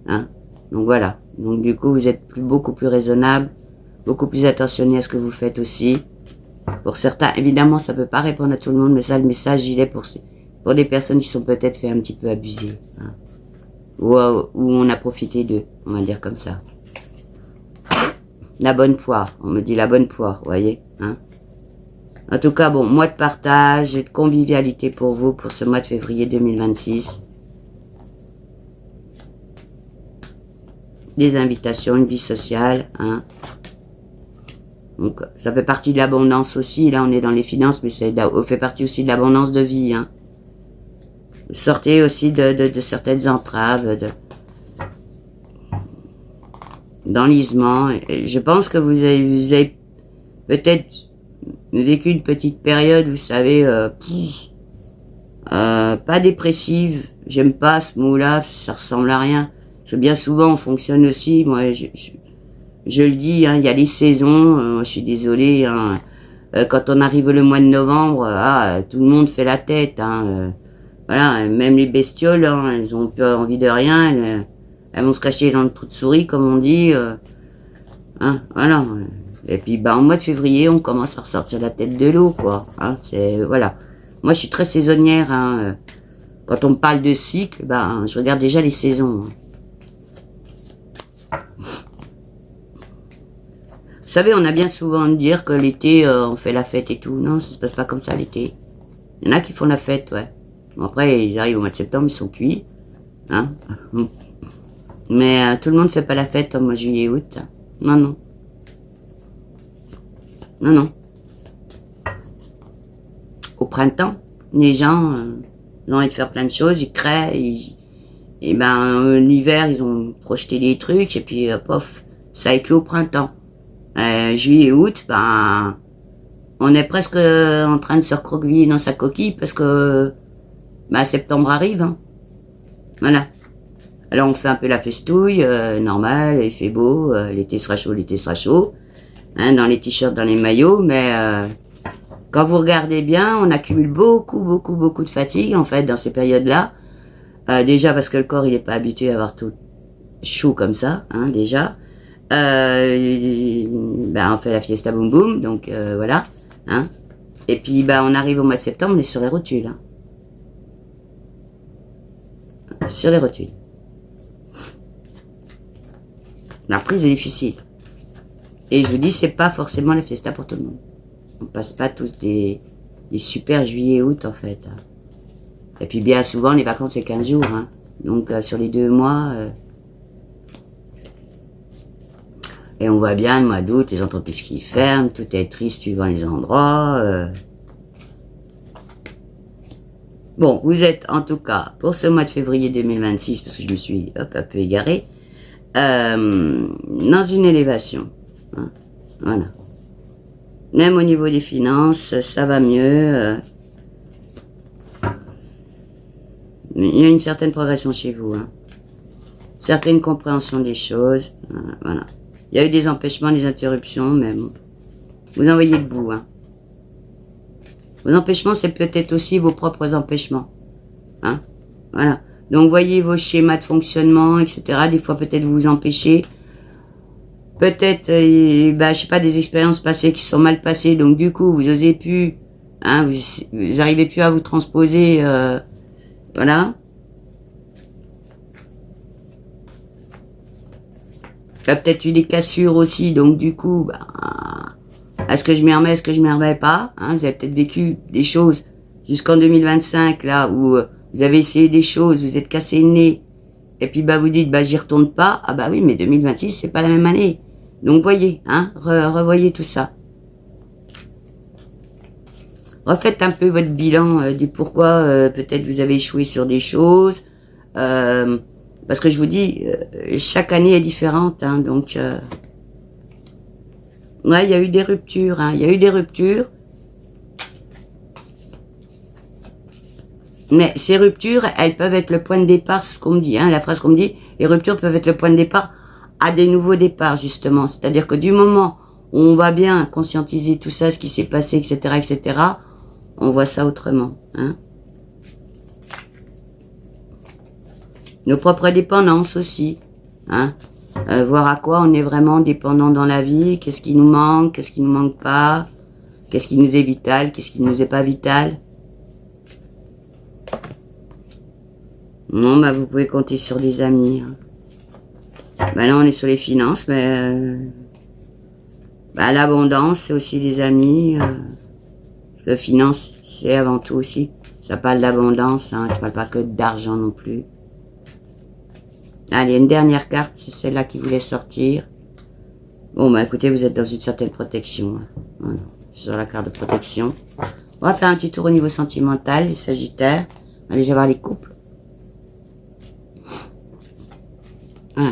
Hein? Donc voilà. Donc du coup, vous êtes beaucoup plus raisonnable, beaucoup plus attentionné à ce que vous faites aussi. Pour certains, évidemment, ça peut pas répondre à tout le monde, mais ça, le message, il est pour des personnes qui sont peut-être fait un petit peu abuser. Hein? Où on a profité d'eux, on va dire comme ça. La bonne poire, on me dit la bonne poire, vous voyez, hein. En tout cas, bon, mois de partage et de convivialité pour vous pour ce mois de février 2026. Des invitations, une vie sociale, hein. Donc, ça fait partie de l'abondance aussi, là on est dans les finances, mais ça fait partie aussi de l'abondance de vie, hein. Sortez aussi de certaines entraves, d'enlisement. Je pense que vous avez peut-être vécu une petite période, vous savez, pas dépressive. J'aime pas ce mot-là, ça ressemble à rien. Parce que bien souvent, on fonctionne aussi. Moi, je le dis, hein, il y a les saisons. Je suis désolée. Hein, quand on arrive le mois de novembre, tout le monde fait la tête. Hein, voilà, même les bestioles, hein, elles ont pas envie de rien. Elles vont se cacher dans le trou de souris, comme on dit. Hein, voilà. Et puis, bah, en mois de février, on commence à ressortir la tête de l'eau, quoi. Hein, voilà. Moi, je suis très saisonnière. Hein, quand on me parle de cycle, bah, je regarde déjà les saisons. Hein. Vous savez, on a bien souvent de dire que l'été, on fait la fête et tout. Non, ça se passe pas comme ça l'été. Il y en a qui font la fête, ouais. Bon, après, ils arrivent au mois de septembre, ils sont cuits. Hein. Mais tout le monde fait pas la fête au mois de juillet, août. Non, non. Non, non. Au printemps, les gens ont envie de faire plein de choses, ils créent, et ben l'hiver, ils ont projeté des trucs, et puis pof, ça éclot au printemps. Juillet, août, ben on est presque en train de se recroqueviller dans sa coquille parce que ben, septembre arrive. Hein. Voilà. Alors on fait un peu la festouille, normal, il fait beau, l'été sera chaud, hein, dans les t-shirts, dans les maillots, mais quand vous regardez bien, on accumule beaucoup de fatigue en fait dans ces périodes-là. Déjà parce que le corps il est pas habitué à avoir tout chaud comme ça, hein, déjà. Ben on fait la fiesta boum boum, donc voilà, hein. Et puis ben on arrive au mois de septembre, on est sur les rotules, hein. Sur les rotules. La reprise est difficile. Et je vous dis, c'est pas forcément la fiesta pour tout le monde. On passe pas tous des super juillet août en fait. Hein. Et puis bien souvent les vacances c'est 15 jours, hein. Donc sur les 2 mois. Et on voit bien le mois d'août, les entreprises qui ferment, tout est triste suivant les endroits. Bon, vous êtes en tout cas, pour ce mois de février 2026, parce que je me suis un peu égarée, dans une élévation. Hein, voilà. Même au niveau des finances, ça va mieux. Il y a une certaine progression chez vous. Hein. Certaine compréhension des choses. Voilà. Il y a eu des empêchements, des interruptions, mais bon, vous en voyez de vous. Hein. Vos empêchements, c'est peut-être aussi vos propres empêchements. Hein. Voilà. Donc, voyez vos schémas de fonctionnement, etc. Des fois, peut-être vous vous empêchez. Peut-être, je sais pas, des expériences passées qui sont mal passées. Donc, du coup, vous osez plus, hein, vous arrivez plus à vous transposer, voilà. Il y a peut-être eu des cassures aussi. Donc, du coup, est-ce que je m'y remets, est-ce que je m'y remets pas, hein, vous avez peut-être vécu des choses jusqu'en 2025, là, où vous avez essayé des choses, vous êtes cassé le nez, et puis vous dites, j'y retourne pas. Ah oui, mais 2026, c'est pas la même année. Donc voyez, hein, revoyez tout ça. Refaites un peu votre bilan du pourquoi peut-être vous avez échoué sur des choses. Parce que je vous dis, chaque année est différente, hein, donc ouais, il y a eu des ruptures, hein, il y a eu des ruptures. Mais ces ruptures, elles peuvent être le point de départ, c'est ce qu'on me dit, hein, la phrase qu'on me dit, les ruptures peuvent être le point de départ à des nouveaux départs, justement. C'est-à-dire que du moment où on va bien conscientiser tout ça, ce qui s'est passé, etc., on voit ça autrement, hein. Nos propres dépendances aussi, hein. Voir à quoi on est vraiment dépendant dans la vie, qu'est-ce qui nous manque pas, qu'est-ce qui nous est vital, qu'est-ce qui nous est pas vital. Non, vous pouvez compter sur des amis. Hein. Là, on est sur les finances, mais l'abondance, c'est aussi des amis. Parce que finance, c'est avant tout aussi. Ça parle d'abondance, hein, ça parle pas que d'argent non plus. Allez, une dernière carte, c'est celle-là qui voulait sortir. Bon, écoutez, vous êtes dans une certaine protection. Hein. Voilà, sur la carte de protection. On va faire un petit tour au niveau sentimental, les Sagittaires. Allez, je vais voir les couples. Voilà.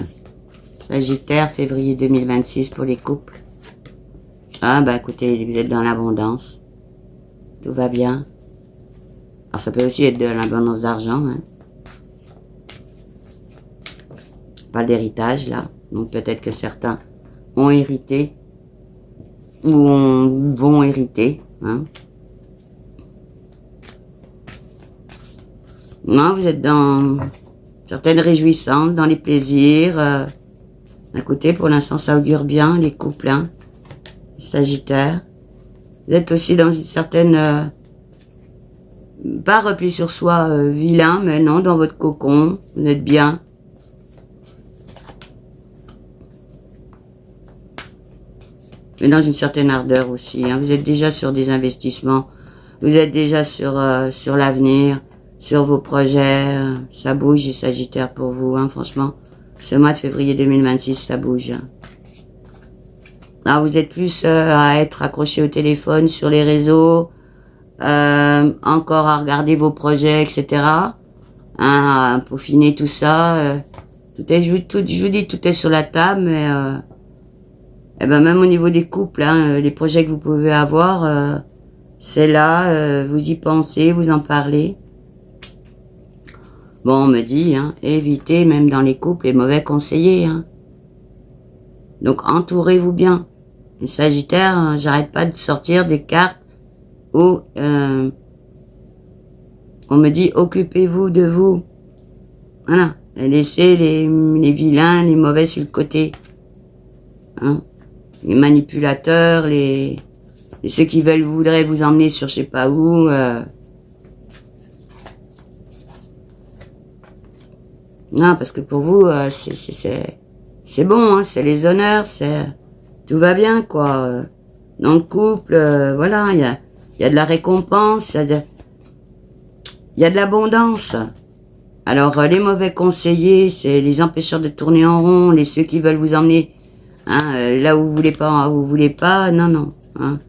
Sagittaire, février 2026 pour les couples. Écoutez, vous êtes dans l'abondance. Tout va bien. Alors, ça peut aussi être de l'abondance d'argent, hein. Pas d'héritage là, donc peut-être que certains ont hérité ou vont hériter. Hein. Non, vous êtes dans certaines réjouissances, dans les plaisirs. Écoutez, pour l'instant, ça augure bien les couples, hein, les Sagittaires. Vous êtes aussi dans une certaine pas repli sur soi vilain, mais non, dans votre cocon, vous êtes bien. Mais dans une certaine ardeur aussi. Hein. Vous êtes déjà sur des investissements. Vous êtes déjà sur l'avenir, sur vos projets. Ça bouge, les Sagittaires, pour vous, hein, franchement. Ce mois de février 2026, ça bouge. Là, vous êtes plus à être accroché au téléphone, sur les réseaux, encore à regarder vos projets, etc. Hein, à peaufiner tout ça. Je vous dis, tout est sur la table, mais eh ben même au niveau des couples, hein, les projets que vous pouvez avoir, c'est là, vous y pensez, vous en parlez. Bon, on me dit, hein, évitez même dans les couples les mauvais conseillers. Hein. Donc entourez-vous bien. Les Sagittaires, hein, j'arrête pas de sortir des cartes où on me dit occupez-vous de vous. Voilà. Et laissez les vilains, les mauvais sur le côté. Hein. Les manipulateurs, ceux qui voudraient vous emmener sur je sais pas où. Non, parce que pour vous, c'est bon, hein, c'est les honneurs, tout va bien, quoi. Dans le couple, voilà, il y a de la récompense, il y a de l'abondance. Alors, les mauvais conseillers, c'est les empêcheurs de tourner en rond, ceux qui veulent vous emmener hein, là où vous voulez pas, non. Hein.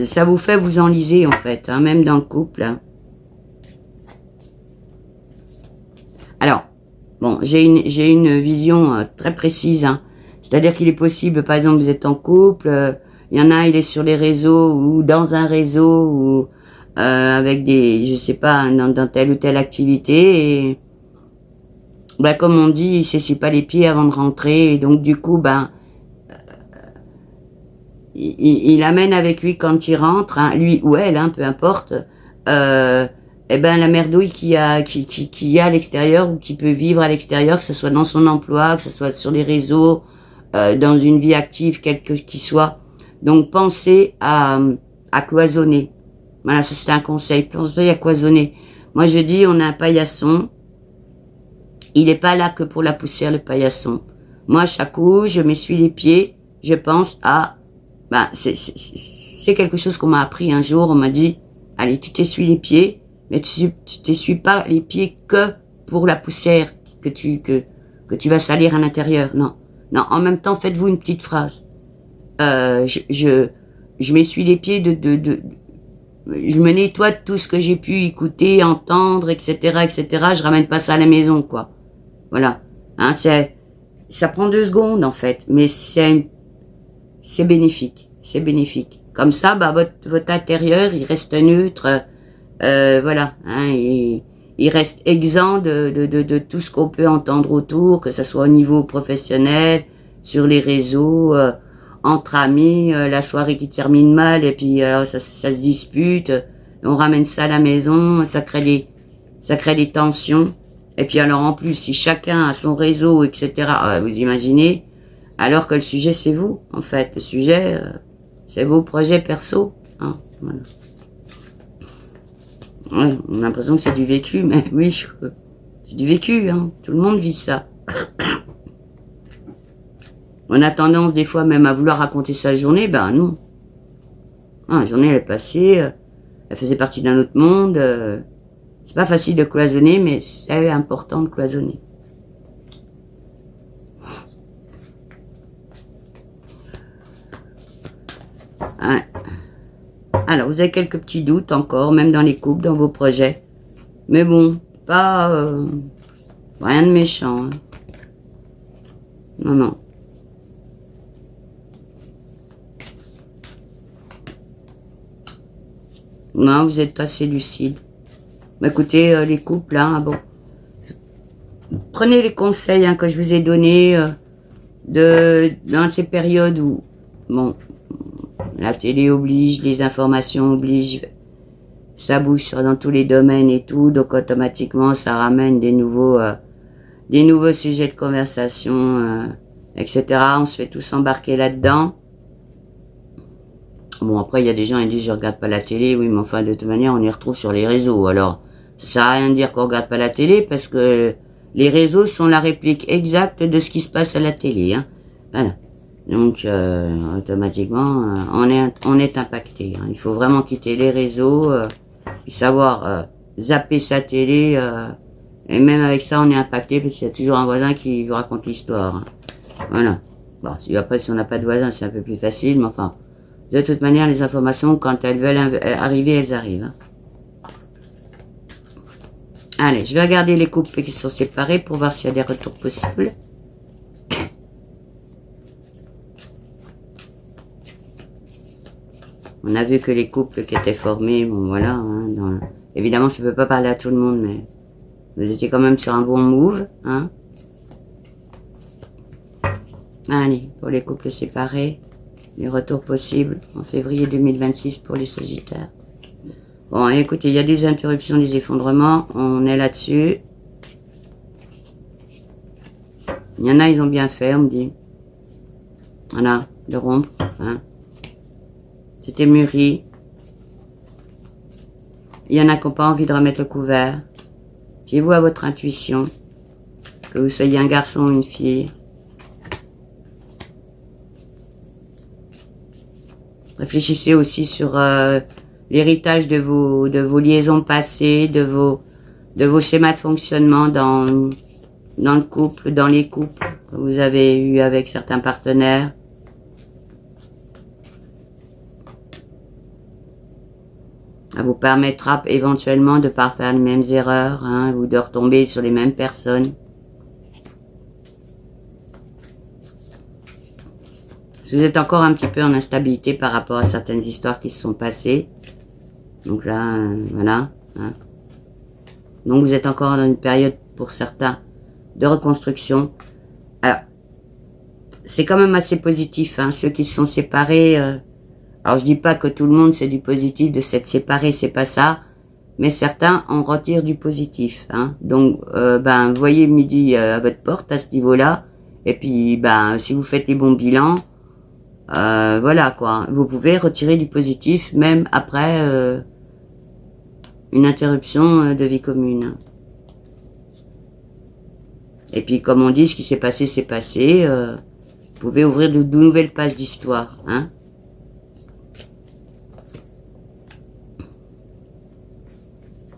Ça vous fait vous enliser, en fait, hein, même dans le couple. Hein. Alors, bon, j'ai une vision très précise. Hein. C'est-à-dire qu'il est possible, par exemple, vous êtes en couple, il y en a, il est sur les réseaux ou dans un réseau ou avec je sais pas, dans telle ou telle activité. Et ben, comme on dit, il s'essuie pas les pieds avant de rentrer. Et donc, du coup, ben, il amène avec lui quand il rentre, hein, lui ou elle, hein, peu importe. Eh ben la merdouille qu'il y a à l'extérieur ou qui peut vivre à l'extérieur, que ce soit dans son emploi, que ce soit sur les réseaux, dans une vie active, quelle qu'il soit. Donc pensez à cloisonner. Voilà, ça c'est un conseil. Pensez à cloisonner. Moi je dis, on a un paillasson. Il n'est pas là que pour la poussière, le paillasson. Moi, chaque coup, je m'essuie les pieds. Je pense à... Ben, c'est quelque chose qu'on m'a appris un jour. On m'a dit, allez, tu t'essuies les pieds. Mais tu t'essuies pas les pieds que pour la poussière que tu vas salir à l'intérieur. Non. En même temps, faites-vous une petite phrase. Je m'essuie les pieds je me nettoie de tout ce que j'ai pu écouter, entendre, etc., etc. Je ramène pas ça à la maison, quoi. Voilà. Hein, ça prend 2 secondes, en fait. Mais c'est bénéfique. C'est bénéfique. Comme ça, bah, votre intérieur, il reste neutre, voilà, hein, il reste exempt de tout ce qu'on peut entendre autour, que ce soit au niveau professionnel, sur les réseaux, entre amis, la soirée qui termine mal et puis ça se dispute, on ramène ça à la maison, ça crée des tensions. Et puis alors en plus, si chacun a son réseau, etc., vous imaginez, alors que le sujet c'est vous, en fait, le sujet c'est vos projets perso, hein, voilà. Ouais, on a l'impression que c'est du vécu, mais oui, c'est du vécu, hein. Tout le monde vit ça. On a tendance des fois même à vouloir raconter sa journée, ben non. Ah, la journée elle est passée, elle faisait partie d'un autre monde. C'est pas facile de cloisonner, mais c'est important de cloisonner. Ouais. Alors, vous avez quelques petits doutes encore, même dans les couples, dans vos projets. Mais bon, pas... rien de méchant. Hein. Non. Non, vous êtes assez lucide. Mais écoutez, les couples, hein, bon. Prenez les conseils hein, que je vous ai donnés dans ces périodes où... Bon... La télé oblige, les informations obligent, ça bouge dans tous les domaines et tout, donc automatiquement ça ramène des nouveaux sujets de conversation, etc. On se fait tous embarquer là-dedans. Bon après il y a des gens qui disent je regarde pas la télé, oui mais enfin de toute manière on y retrouve sur les réseaux. Alors ça sert à rien de dire qu'on regarde pas la télé parce que les réseaux sont la réplique exacte de ce qui se passe à la télé. Hein. Voilà. Donc, automatiquement, on est impacté. Hein. Il faut vraiment quitter les réseaux, et savoir zapper sa télé. Et même avec ça, on est impacté parce qu'il y a toujours un voisin qui vous raconte l'histoire. Hein. Voilà. Bon, après, si on n'a pas de voisin, c'est un peu plus facile. Mais enfin, de toute manière, les informations, quand elles veulent arriver, elles arrivent. Hein. Allez, je vais regarder les couples qui sont séparés pour voir s'il y a des retours possibles. On a vu que les couples qui étaient formés, bon voilà, hein, évidemment ça ne peut pas parler à tout le monde, mais vous étiez quand même sur un bon move. Hein. Allez, pour les couples séparés, les retours possibles en février 2026 pour les Sagittaires. Bon, écoutez, il y a des interruptions, des effondrements, on est là-dessus. Il y en a, ils ont bien fait, on me dit. Voilà, de rompre. Hein. C'était mûri. Il y en a qui n'ont pas envie de remettre le couvert. Fiez-vous à votre intuition. Que vous soyez un garçon ou une fille. Réfléchissez aussi sur l'héritage de vos liaisons passées, de vos schémas de fonctionnement dans le couple, dans les couples que vous avez eu avec certains partenaires. Ça vous permettra éventuellement de ne pas faire les mêmes erreurs, hein, ou de retomber sur les mêmes personnes. Si vous êtes encore un petit peu en instabilité par rapport à certaines histoires qui se sont passées. Donc là, voilà. Hein. Donc vous êtes encore dans une période, pour certains, de reconstruction. Alors, c'est quand même assez positif, hein, ceux qui se sont séparés. Alors je dis pas que tout le monde c'est du positif de s'être séparé, c'est pas ça. Mais certains en retirent du positif. Hein. Donc, voyez midi à votre porte à ce niveau-là. Et puis, si vous faites des bons bilans, voilà quoi. Vous pouvez retirer du positif même après une interruption de vie commune. Et puis, comme on dit, ce qui s'est passé, c'est passé. Vous pouvez ouvrir de nouvelles pages d'histoire. Hein.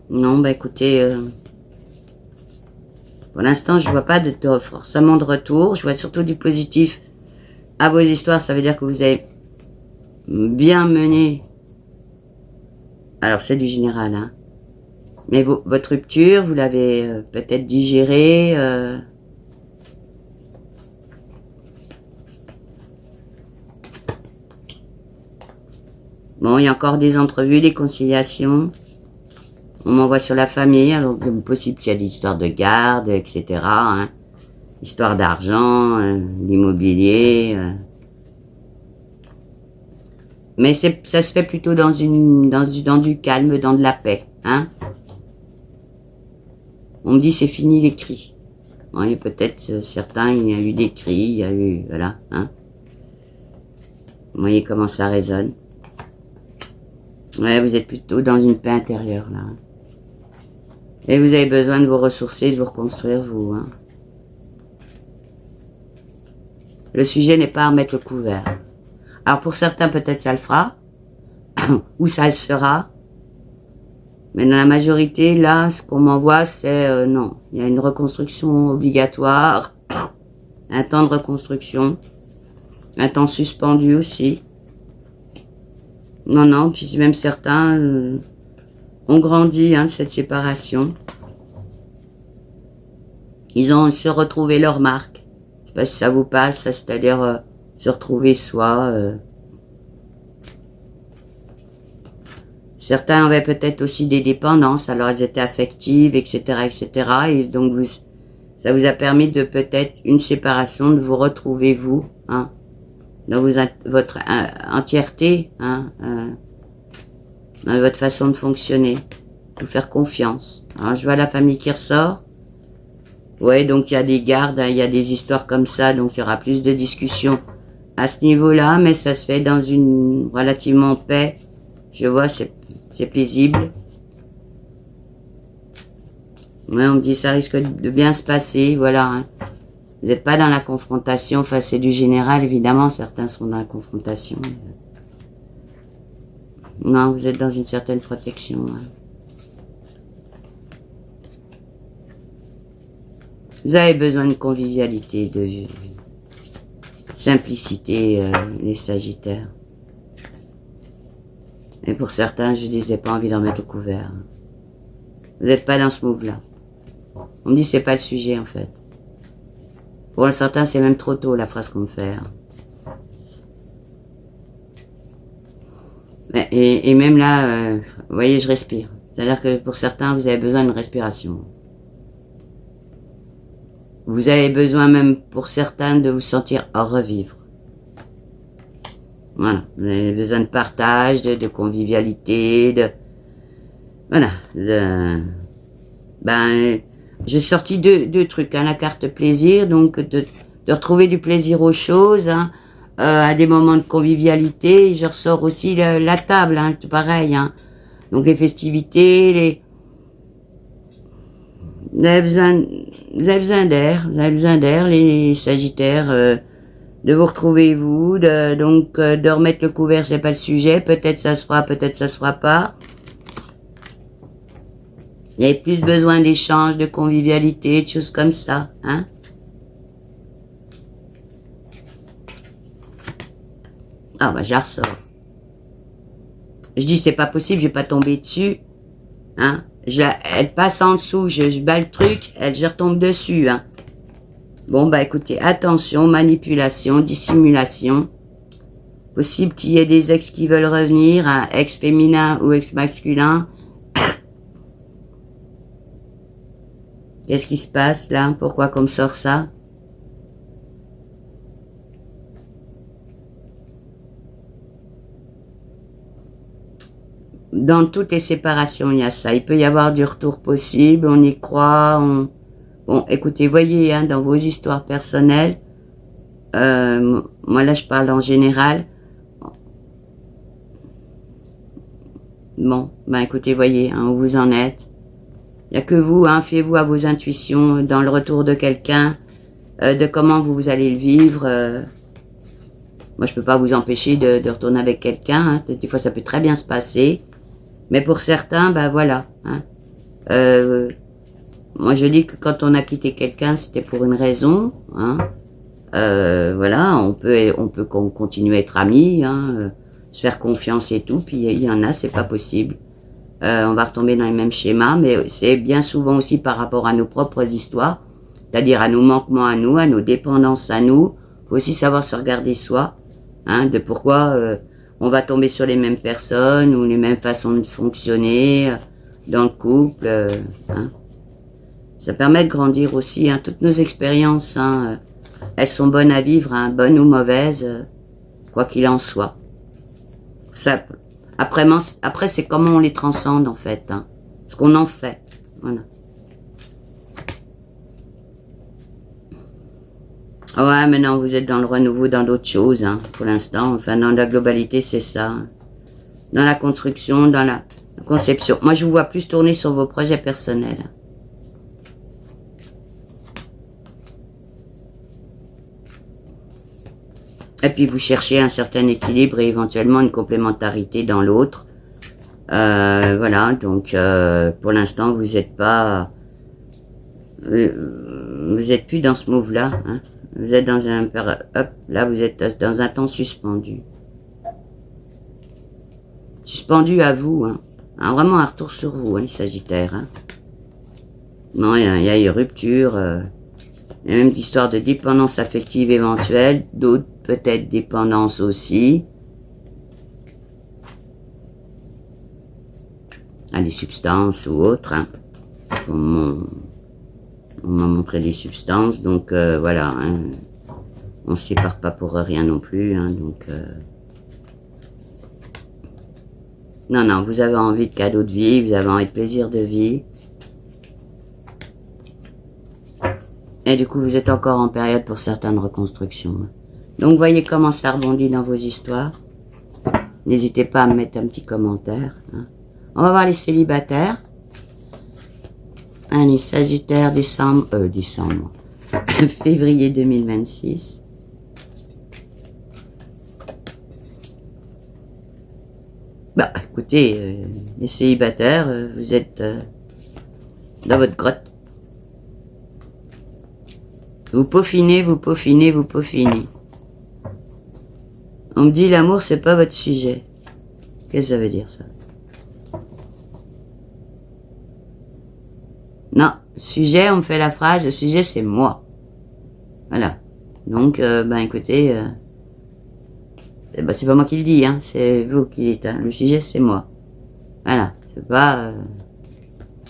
Non, écoutez, pour l'instant, je vois pas forcément de retour. Je vois surtout du positif à vos histoires. Ça veut dire que vous avez bien mené. Alors, c'est du général, hein. Mais votre rupture, vous l'avez peut-être digérée. Bon, il y a encore des entrevues, des conciliations. On m'envoie sur la famille, alors c'est possible qu'il y a des histoires de garde, etc. Hein. Histoire d'argent, d'immobilier. Mais ça se fait plutôt dans du calme, dans de la paix. Hein. On me dit c'est fini les cris. Bon, il y a peut-être certains, il y a eu des cris, il y a eu... Voilà. Hein. Vous voyez comment ça résonne. Ouais, vous êtes plutôt dans une paix intérieure, là. Et vous avez besoin de vous ressourcer, de vous reconstruire, vous. Hein. Le sujet n'est pas à remettre le couvert. Alors, pour certains, peut-être ça le fera. Ou ça le sera. Mais dans la majorité, là, ce qu'on m'envoie, c'est non. Il y a une reconstruction obligatoire. Un temps de reconstruction. Un temps suspendu aussi. Non, puis même certains ont grandi de cette séparation. Ils ont se retrouvé leur marque. Je sais pas si ça vous parle, ça, c'est-à-dire se retrouver soi. Certains avaient peut-être aussi des dépendances, alors elles étaient affectives, etc., etc. Et donc ça vous a permis de peut-être une séparation, de vous retrouver vous, hein, dans votre entièreté, hein, dans votre façon de fonctionner, de vous faire confiance. Alors je vois la famille qui ressort. Ouais, donc il y a des gardes, hein, il y a des histoires comme ça, donc il y aura plus de discussions à ce niveau-là, mais ça se fait dans une relativement paix. Je vois, c'est paisible. Ouais, on me dit ça risque de bien se passer, voilà. Hein. Vous n'êtes pas dans la confrontation, enfin c'est du général, évidemment, certains sont dans la confrontation. Non, vous êtes dans une certaine protection. Hein. Vous avez besoin de convivialité, de simplicité, les Sagittaires. Et pour certains, je disais pas envie d'en mettre au couvert. Vous n'êtes pas dans ce move-là. On me dit c'est pas le sujet en fait. Pour certains, c'est même trop tôt la phrase qu'on me fait. Et même là, vous voyez, je respire. C'est-à-dire que pour certains, vous avez besoin d'une respiration. Vous avez besoin même, pour certains, de vous sentir revivre. Voilà, vous avez besoin de partage, de convivialité, de... Voilà, j'ai sorti deux trucs, hein, la carte plaisir, donc de retrouver du plaisir aux choses, hein, à des moments de convivialité. Je ressors aussi la table, hein, tout pareil, hein. Donc les festivités, vous avez besoin d'air, les Sagittaires, de vous retrouver vous, de remettre le couvert, c'est pas le sujet, peut-être ça se fera, peut-être ça se fera pas. Il y avait plus besoin d'échanges, de convivialité, de choses comme ça, hein. Ah bah je la ressors. Je dis c'est pas possible, je vais pas tomber dessus, hein. Elle passe en dessous, je bats le truc, je retombe dessus, hein. Bon bah écoutez, attention, manipulation, dissimulation. Possible qu'il y ait des ex qui veulent revenir, hein, ex féminin ou ex masculin. Qu'est-ce qui se passe là? Pourquoi qu'on me sort ça? Dans toutes les séparations, il y a ça. Il peut y avoir du retour possible, on y croit. Bon, écoutez, voyez, hein, dans vos histoires personnelles, moi là je parle en général. Bon, ben écoutez, voyez, hein, où vous en êtes. Il n'y a que vous, hein, fiez-vous à vos intuitions dans le retour de quelqu'un, de comment vous allez le vivre. Moi, je peux pas vous empêcher de retourner avec quelqu'un. Hein. Des fois, ça peut très bien se passer. Mais pour certains, ben voilà. Hein. Moi, je dis que quand on a quitté quelqu'un, c'était pour une raison. Hein. Voilà, on peut continuer à être amis, hein, se faire confiance et tout. Puis il y en a, c'est pas possible. On va retomber dans les mêmes schémas, mais c'est bien souvent aussi par rapport à nos propres histoires, c'est-à-dire à nos manquements à nous, à nos dépendances à nous. Il faut aussi savoir se regarder soi, hein, de pourquoi on va tomber sur les mêmes personnes ou les mêmes façons de fonctionner dans le couple. Hein. Ça permet de grandir aussi, hein, toutes nos expériences, hein, elles sont bonnes à vivre, hein, bonnes ou mauvaises, quoi qu'il en soit. Ça, après c'est comment on les transcende en fait, hein, ce qu'on en fait, voilà. Ouais, maintenant vous êtes dans le renouveau, dans d'autres choses, hein, pour l'instant, enfin dans la globalité c'est ça, hein. Dans la construction, dans la conception. Moi je vous vois plus tourner sur vos projets personnels. Et puis vous cherchez un certain équilibre et éventuellement une complémentarité dans l'autre. Voilà, donc pour l'instant vous n'êtes pas... vous êtes plus dans ce move-là. Hein. Vous êtes dans un... Hop, là vous êtes dans un temps suspendu. Suspendu à vous. Hein. Hein, vraiment un retour sur vous, hein, les Sagittaires. Hein. Non, il y a une rupture. Il y a même d'histoire de dépendance affective éventuelle. D'autres peut-être dépendance aussi. À des substances ou autres. Hein. On m'a montré des substances, donc voilà. Hein. On ne se sépare pas pour rien non plus. Hein, donc, non, non, vous avez envie de cadeaux de vie, vous avez envie de plaisir de vie. Et du coup, vous êtes encore en période pour certaines reconstructions. Hein. Donc, voyez comment ça rebondit dans vos histoires. N'hésitez pas à me mettre un petit commentaire. Hein. On va voir les célibataires. Hein, les Sagittaires, décembre. février 2026. Bah, écoutez, les célibataires, vous êtes dans votre grotte. Vous peaufinez, vous peaufinez, vous peaufinez. On me dit l'amour, c'est pas votre sujet. Qu'est-ce que ça veut dire, ça? Non, sujet, on me fait la phrase, le sujet, c'est moi. Voilà. Donc, ben écoutez, c'est pas moi qui le dis, hein, c'est vous qui le dites. Hein. Le sujet, c'est moi. Voilà.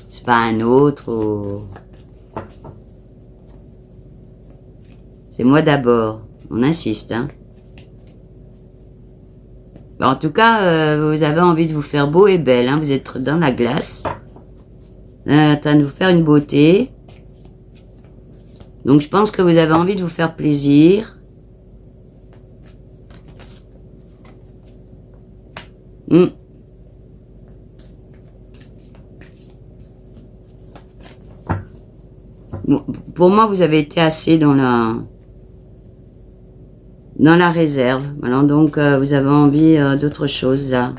C'est pas un autre ou... C'est moi d'abord. On insiste, hein. En tout cas, vous avez envie de vous faire beau et belle, hein. Vous êtes dans la glace. En train de vous faire une beauté. Donc je pense que vous avez envie de vous faire plaisir. Bon, pour moi, vous avez été assez dans la réserve. Alors donc, vous avez envie d'autre chose là.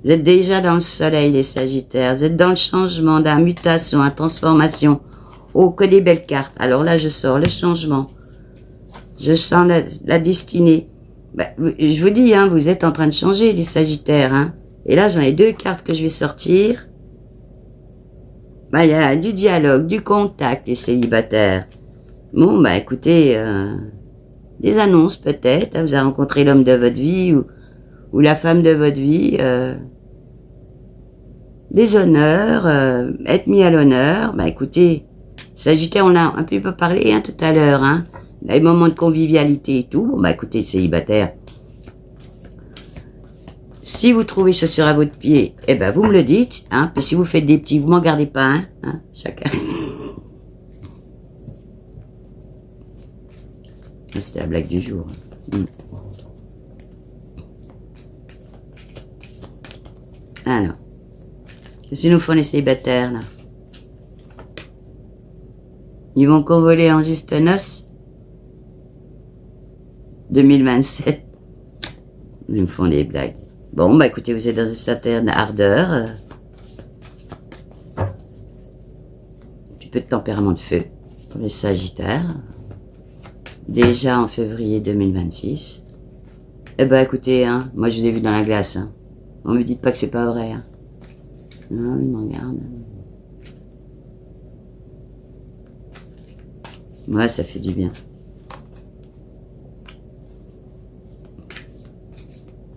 Vous êtes déjà dans le soleil, les Sagittaires. Vous êtes dans le changement, dans la mutation, la transformation. Oh, que des belles cartes. Alors là, je sors le changement. Je sens la destinée. Ben, je vous dis, hein, vous êtes en train de changer, les Sagittaires. Hein. Et là, j'en ai 2 cartes que je vais sortir. Ben, il y a du dialogue, du contact, les célibataires. Bon, ben, écoutez, des annonces peut-être. Vous avez rencontré l'homme de votre vie ou la femme de votre vie. Des honneurs, être mis à l'honneur. Ben, écoutez, Sagittaire, on a un peu parlé hein, tout à l'heure. Hein. Les moments de convivialité et tout. Bon, ben, écoutez, célibataire. Si vous trouvez chaussures à votre pied, eh ben, vous me le dites. Hein. Puis si vous faites des petits, vous m'en gardez pas. Hein, chacun. C'était la blague du jour. Alors. Qu'est-ce qu'ils nous font les célibataires, là? Ils vont convoler en juste noces 2027. Ils me font des blagues. Bon, bah écoutez, vous êtes dans une certaine ardeur. Un petit peu de tempérament de feu pour les Sagittaires. Déjà en février 2026. Eh ben écoutez, hein, moi je vous ai vu dans la glace. Hein. On me dit pas que c'est pas vrai. Hein. Non, il m'en regarde. Ouais, ça fait du bien.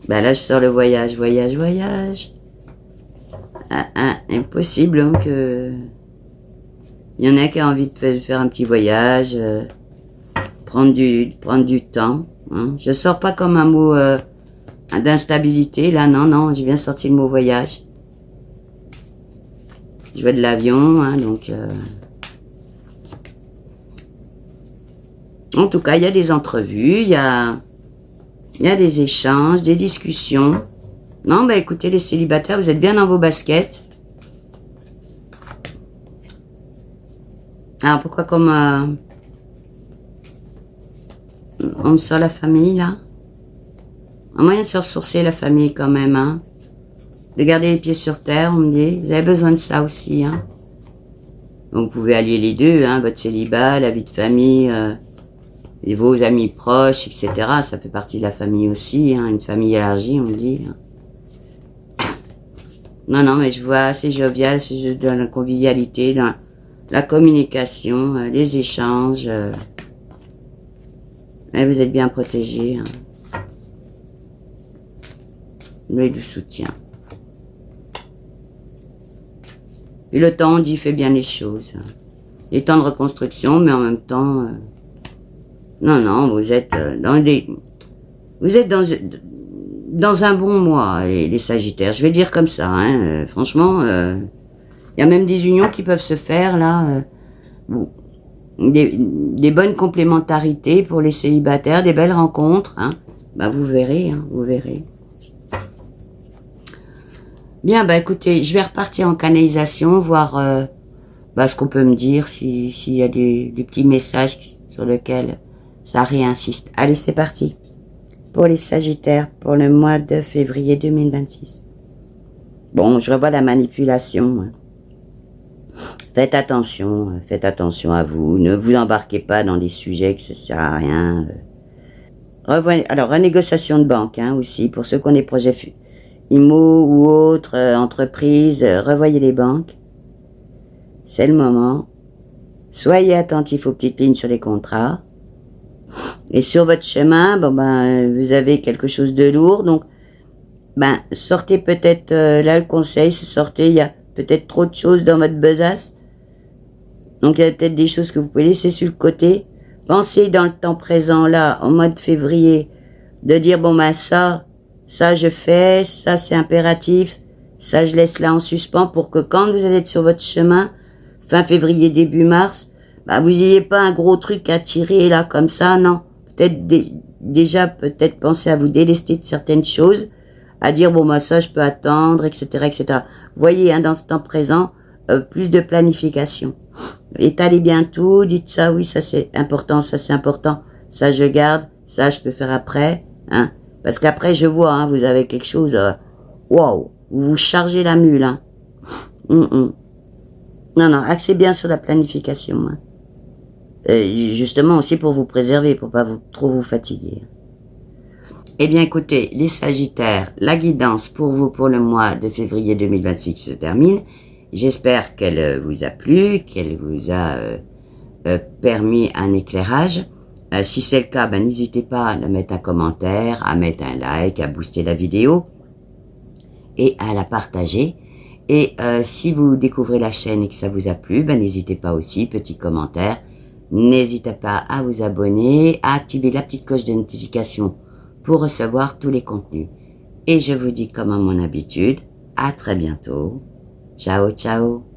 Bah là, je sors le voyage. Impossible hein, que... Il y en a qui a envie de faire un petit voyage, prendre du temps. Hein. Je sors pas comme un mot d'instabilité. Là, non, j'ai bien sorti le mot voyage. Je vais de l'avion, hein, donc... En tout cas, il y a des entrevues, il y a des échanges, des discussions. Non, bah écoutez, les célibataires, vous êtes bien dans vos baskets. Alors, pourquoi comme... on me sort la famille, là? Un moyen de se ressourcer, la famille, quand même, hein. De garder les pieds sur terre, on me dit. Vous avez besoin de ça aussi, hein. Donc, vous pouvez allier les deux, hein. Votre célibat, la vie de famille... et vos amis proches, etc. Ça fait partie de la famille aussi, hein, une famille élargie, on dit. Non, mais je vois, c'est jovial, c'est juste dans la convivialité, dans la communication, les échanges. Et vous êtes bien protégés. Hein. Mais du soutien. Et le temps, on dit, fait bien les choses. Hein. Les temps de reconstruction, mais en même temps... Non, vous êtes dans un bon mois, les Sagittaires. Je vais dire comme ça, hein. Franchement, il y a même des unions qui peuvent se faire, là. Des bonnes complémentarités pour les célibataires, des belles rencontres, hein. Bah, vous verrez, hein, vous verrez. Bien, bah, écoutez, je vais repartir en canalisation, voir, ce qu'on peut me dire, s'il y a des petits messages sur lequel ça réinsiste. Allez, c'est parti. Pour les Sagittaires, pour le mois de février 2026. Bon, je revois la manipulation. Faites attention à vous. Ne vous embarquez pas dans des sujets que ça sert à rien. Alors, renégociation de banque aussi, pour ceux qui ont des projets IMO ou autres entreprises, revoyez les banques. C'est le moment. Soyez attentifs aux petites lignes sur les contrats. Et sur votre chemin, vous avez quelque chose de lourd, donc sortez peut-être, là le conseil, c'est sortez, il y a peut-être trop de choses dans votre besace. Donc il y a peut-être des choses que vous pouvez laisser sur le côté. Pensez dans le temps présent, là, au mois de février, de dire, ça je fais, ça c'est impératif, ça je laisse là en suspens pour que quand vous allez être sur votre chemin, fin février, début mars, vous n'ayez pas un gros truc à tirer là comme ça, non. Peut-être déjà penser à vous délester de certaines choses, à dire ça je peux attendre, etc., etc. Voyez, dans ce temps présent, plus de planification. Étalez bien tout, dites ça, oui, ça c'est important, ça je garde, ça je peux faire après, parce qu'après je vois, vous avez quelque chose, waouh, vous chargez la mule, Non, axez bien sur la planification, justement aussi pour vous préserver, pour pas trop vous fatiguer. Eh bien écoutez, les Sagittaires, la guidance pour vous pour le mois de février 2026 se termine. J'espère qu'elle vous a plu, qu'elle vous a permis un éclairage. Si c'est le cas, n'hésitez pas à mettre un commentaire, à mettre un like, à booster la vidéo et à la partager. Et si vous découvrez la chaîne et que ça vous a plu, n'hésitez pas aussi, petit commentaire. N'hésitez pas à vous abonner, à activer la petite cloche de notification pour recevoir tous les contenus. Et je vous dis comme à mon habitude, à très bientôt. Ciao, ciao.